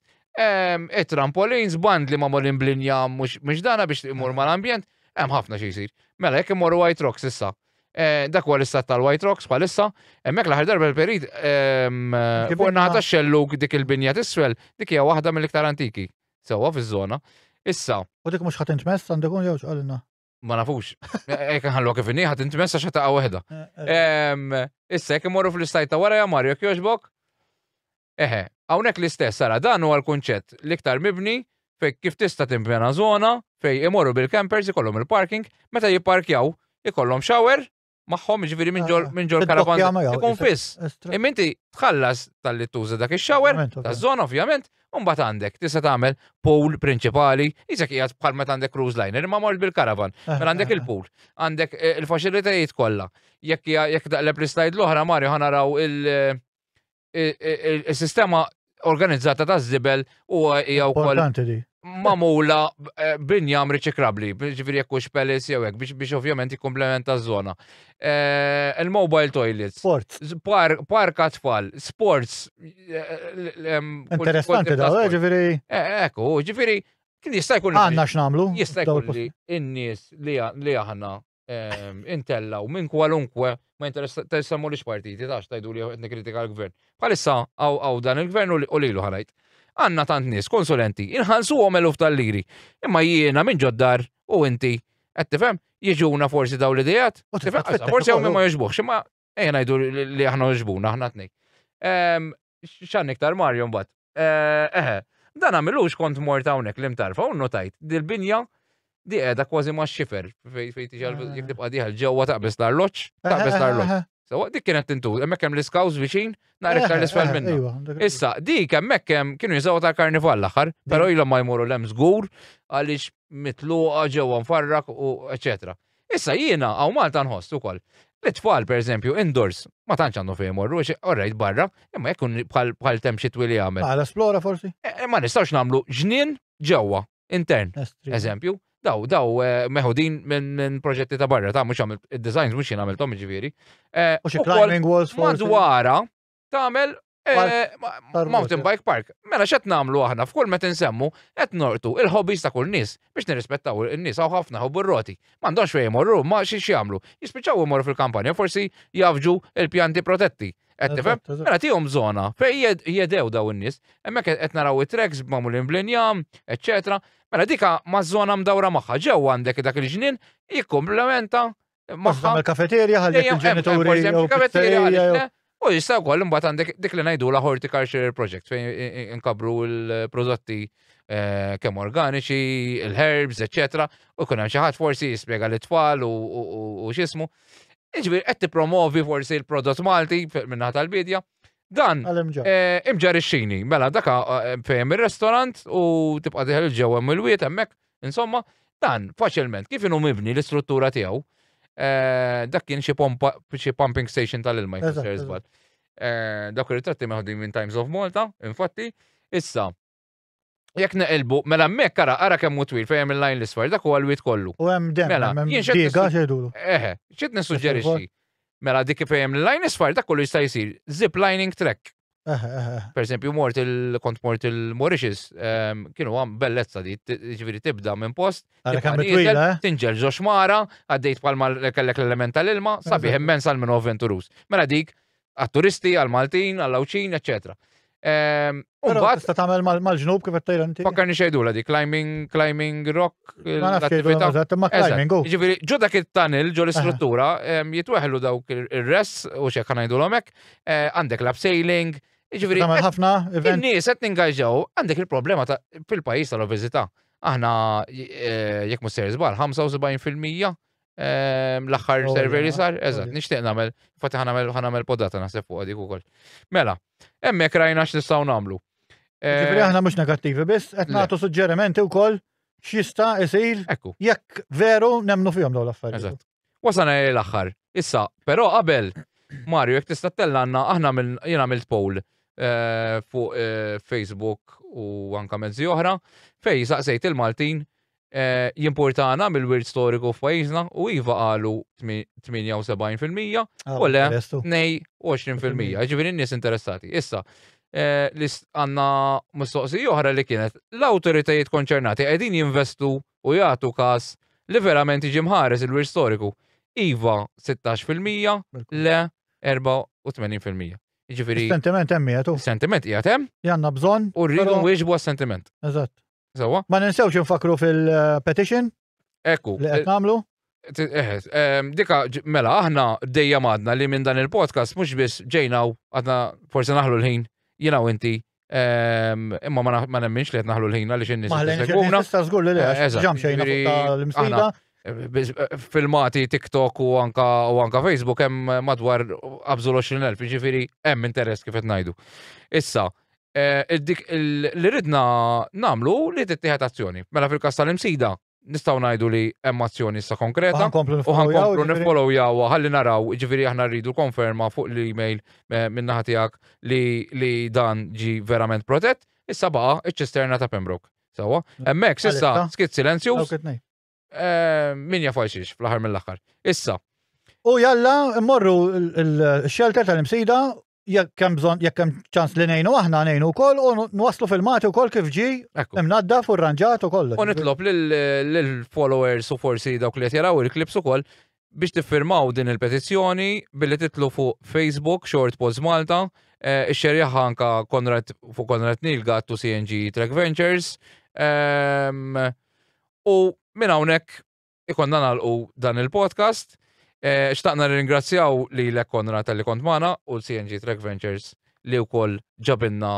trampolins, band li ma morin blinja mhux dana biex imur mal-ambjent, hemm ħafna xi jsir. Mela jekk imorru White Rocks issa. Dak huwa l-istat tal-White Rocks bħalissa, hemmhekk l-aħħar darba l-perid fuq naħa tax-xellug dik il-binja t'isfel, dik hija waħda mill-iktar antiki. Sewwa fiż-żona. Issa. U dik mhux ħadd intmess għandek jew x'qalilna. Ma nafux. Eka ħallu kif inni ħat inti messa xata waħda. Issa jekk imorru fl-istajt ta' wara Mario jogħġbok? Hawnhekk l-istess sara dan huwa l-kunċett l-iktar mibni fej kif tista' timpjana żona fej imorru bil-campers ikollhom il-parking, meta jipparkjaw ikollhom shower magħhom jiġifieri minn ġol karavan ikun fiss. Imma inti tħallas tal-li tuża dak ix-shower taż-żona ovvjament. Mbagħad għandek tista' tagħmel pool prinċipali, isek qiegħed bħal meta għandek cruise liner, imma mort bil-karavan. Mela għandek il-pool, għandek il-faċilitajiet kollha. Jekk daqleb l-slide l-oħra Mario ħanaraw il-sistema organizzata taż-żibel u hija wkoll magħmula b'injam riċikrabbli, ġifieri jekk hux pellets jew hekk biex ovvjament jikkumplementa ż-żona. Il-mobile toilets. Park tfal, sports. Interessanti daw, ġifieri. Ekku, ġifieri kien jista' jkun. Għandna x'nagħmlu. Jista' jkun li n-nies li aħna intellaw minn kwalunkwe ma interessammu li partiti tax tajdu li qed nikkritika l-gvern. Bħalissa għaw dan il-gvern u lilu ħanajt. Għanna tant nies konsulenti, inħallsuhom eluf tal-liri. Imma jiena minn ġoddar u inti qed tifhem jiġuna forsi daw l-idejat. Forsi hawn ma jogħġbuhx, imma ngħidu li aħna jogħġbuna aħna tnej. X'għandek tar Mario mbagħad. Dan għamilux kont mort hawnhekk li mtarfa u notajt dil-binja di qiegħda kważi ma' xifer fejn tiġi jekk tibqa' diħal ġewwa taqbes l-arloġġ, taqbes l-arloġġ. Sewa dik kienet tintu, hemmhekk hemm l-iskawż viċin, nhar iktar l-isfel minnha. Issa, dik hemmhekk hemm kienu jużaw tal-karnival l-aħħar, però ilhom ma jmorru l-hemm żgur għaliex mitluqa ġewwa mfarrak u eċetera. Issa jiena hawn Malta nħoss ukoll. L-itfal pereżempju indoors ma tantx għandhom fejn imorru għax orrejt barra, imma jekk bħal temm xi twili jagħmel. Għal esplora forsi? Ma nistgħux nagħmlu ġnien ġewwa, intern. Eżempju, daw meħudin minn proġetti ta' barra, ta' mhux għamil id-designs mhux jien għamilthom ġifieri. U xi climbing walls forsi. Madwara tagħmel mountain bike park. Mela x'qed nagħmlu aħna f'kull meta insemmu qed nortu il-hobbies ta' kull nies biex nirrispettaw in-nies hawn ħafna ħobbu r-roti. M'għandhomx fejn imorru, ma xi jagħmlu. Jispiċċaw imorru fil-kampanja, forsi jafġu il-pjanti protetti. Qed tifhem? Mela tihom żona fejn jedew daw in-nies, hemmhekk qed naraw it-treks magħmulin bl-injam, eċċetera. Mela dika maż-żona mdawra magħha ġew għandek dak il-ġnien jikkumplementa magħha. Il-kafeterja ħallek il-ġenituri u jista' wkoll imbagħad għandek dik li ngħidula horticulture project fejn inkabru l-prodotti kemm organiċi, il-herbs, eċetera, u jkun hemm xi ħadd forsi jispjega lit-tfal u x'ismu. Jiġifieri qed tippromovi forsi l-prodott Malti min-naħa tal-bidja. Dan imġar ix-xini, mela daka fejn ir-restorant u tibqa' diħel ġewwa mill-wiet hemmhekk, insomma, dan faċilment kif inhu mibni l-istruttura tiegħu. Dak kien xi pumping station tal-ilma jfisser żball. Dak ir-ritratti meħudin minn Times of Malta, infatti, issa jekk neqilbu, mela hemmhekk ara kemm hu twil fejn hemm il-lajn l-isfar, dak huwa l-wiet kollu. U hemm hemm diega xejdulu. X'qed nissuġġerixxi. Mela dik fejn il-line isfar dak kollu jista' jsir zip lining track. Per esempio kont mort il-Mauritius, kienu għam bellezza di, ġifieri tibda minn post, tinġel ġo xmara, għaddejt palma kellek l-element tal-ilma, sabiħ immens għal minn avventurus. Mela dik għat-turisti, għal-Maltin, għall-Awċin, eccetera. Tista' tagħmel mal-ġnub kif qed tgħidha inti. Fakkarni xejdula di climbing rock. Ġifieri ġo dak it-tunnel ġo l-istruttura jitweħlu dawk ir-res u x'hekk ngħidulhom hekk, għandek l-abseiling, ġifieri ħafna in-nies qed ningaġġaw għandek il-problema fil-pajjiż tal-obeżità. Aħna jekk mhux ser żball 75% l-aħħar survey li sar, eżatt, nixtieq nagħmel, infatti ħanamel podata naħseb fuq dik ukoll. Mela, hemmhekk rajna x'nistgħu nagħmlu. Ġifieri aħna mhux negattivi biss, qed nagħtu suġġerimenti wkoll x'jista' jsir jekk veru nemmnu fihom dawn l-affarijiet. Eżatt. Wasana l-aħħar. Issa, però qabel Mario jekk tista' tellanna aħna jien għamilt poll fuq Facebook u anke mezzi oħra fejn saqsejt il-Maltin jimportana mill-wirt storiku f'pajjiżna u iva qalu 78% u le 22%. Ġifieri n-nies interessati. Issa, għandna mistoqsija oħra li kienet l-awtoritajiet konċernati qegħdin jinvestu u jagħtu każ li verament jiġi mħares il-wirt storiku. Iva 16%, le 84%. Ġifieri. Sentiment hemm qiegħed. Sentiment qiegħed hemm. Janna bżonn. U rridu nwieġbu għas-sentiment. Eżatt. Sawa? Ma ninsewx infakru fil-petition? Ekku. Li qed nagħmlu? Dika, mela, aħna dejja madna li minn dan il-podcast mhux biss ġejnaw għadna forsi naħlu l-ħin jiena u inti, imma ma nemminx li qed naħlu l-ħin għaliex in-nies segwuna. Tista' żgur li ġam xejn l-imsida. Filmati TikTok u anka Facebook hemm madwar qabżu 20,000, jiġifieri hemm interess kif qed ngħidu. Issa, li ridna namlu li tittieħed azzjoni. Mela fil-każ tal-imsida nistgħu ngħidu li hemm azzjoni issa konkreta u ħankomplu niffollowjaw ħalli naraw, ġifieri aħna rridu konferma fuq l-email minn naħa tiegħek li dan ġi verament protett, issa baqa' iċ-ċisterna ta' Pembroke. Sewwa, hemmhekk issa skit silenzjus. Min jafajxix fl-aħħar mill-aħħar. Issa. U jalla mmorru l-shelter tal-imsida jekk hemm ċans li ngħinu aħna ngħinu wkoll u nwaslu filmati wkoll kif ġi imnaddaf u rranġat ukoll. U nitlob lill-followers u forsi dawk li qed jaraw il-klips ukoll biex tiffirmaw din il-petizzjoni billi titlu fuq Facebook Short Pods Malta, ixxerjaħ anka fuq Konrad Nilgat u CNG Trek Ventures. U minn hawnhekk ikonna nagħlqu dan il-podcast. Xtaqna ringrazzjaw li l-Konrad tal-li kont magħna u l-CNG Track Ventures li wkoll ġabinna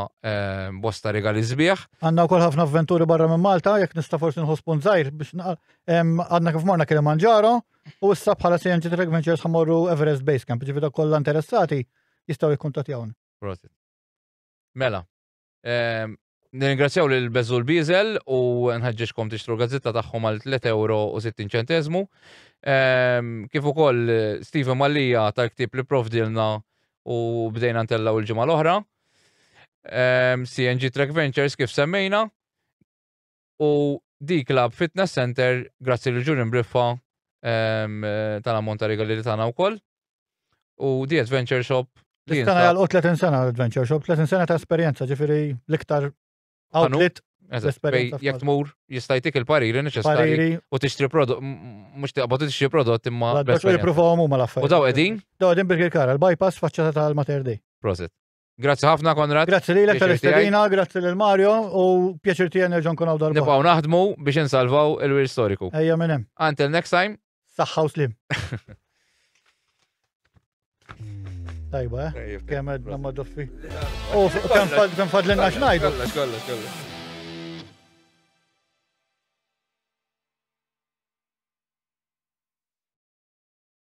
bosta regali sbieħ. Għandna wkoll ħafna avventuri barra minn Malta, jekk nista' forsi nħoss żgħir biex għadna kif morna Kilimanġaro u issa bħala CNG Track Ventures ħammorru Everest Base Camp, ġifieri kollha interessati jistgħu jikkuntattjawni. Prosit. Mela. Nirringrazzjaw lil Beżul Biżel u nħeġġixkom tixtru gazzetta tagħhom għal €3.60. Kif ukoll Steven Mallija tal-ktieb li provdilna u bdejna ntellaw il-ġimgħa l-oħra. CNG Track Ventures kif semmejna. U D-Club Fitness Center grazzi lil Ġurin Briffa tal-ammont ta' regali li tagħna wkoll. U The Adventure Shop. Istana jgħalqu 30 sena l-Adventure Shop, 30 sena ta' esperjenza, ġifieri l-iktar outlet. Jek tmur jistajtik il-pariri neċessari u tixtri prodott, mux tiqbad tixtri prodott imma. U jipruvaw huma l-affarijiet. U daw qegħdin? Daw qegħdin bil-kirkara, l-bypass faċċata tal-Mater Dei. Proset. Grazzi ħafna Konrad. Grazzi lilek tal-istedina, grazzi lil Mario u pjaċir tiegħi nerġa' nkun hawn darba. Nibqgħu naħdmu biex insalvaw il-wir storiku. Ejja minn hemm. Until next time. Saħħa u slim. Tajba, kemm għedna ma doffi. U kemm fadlilna x'ngħidu. Kollox.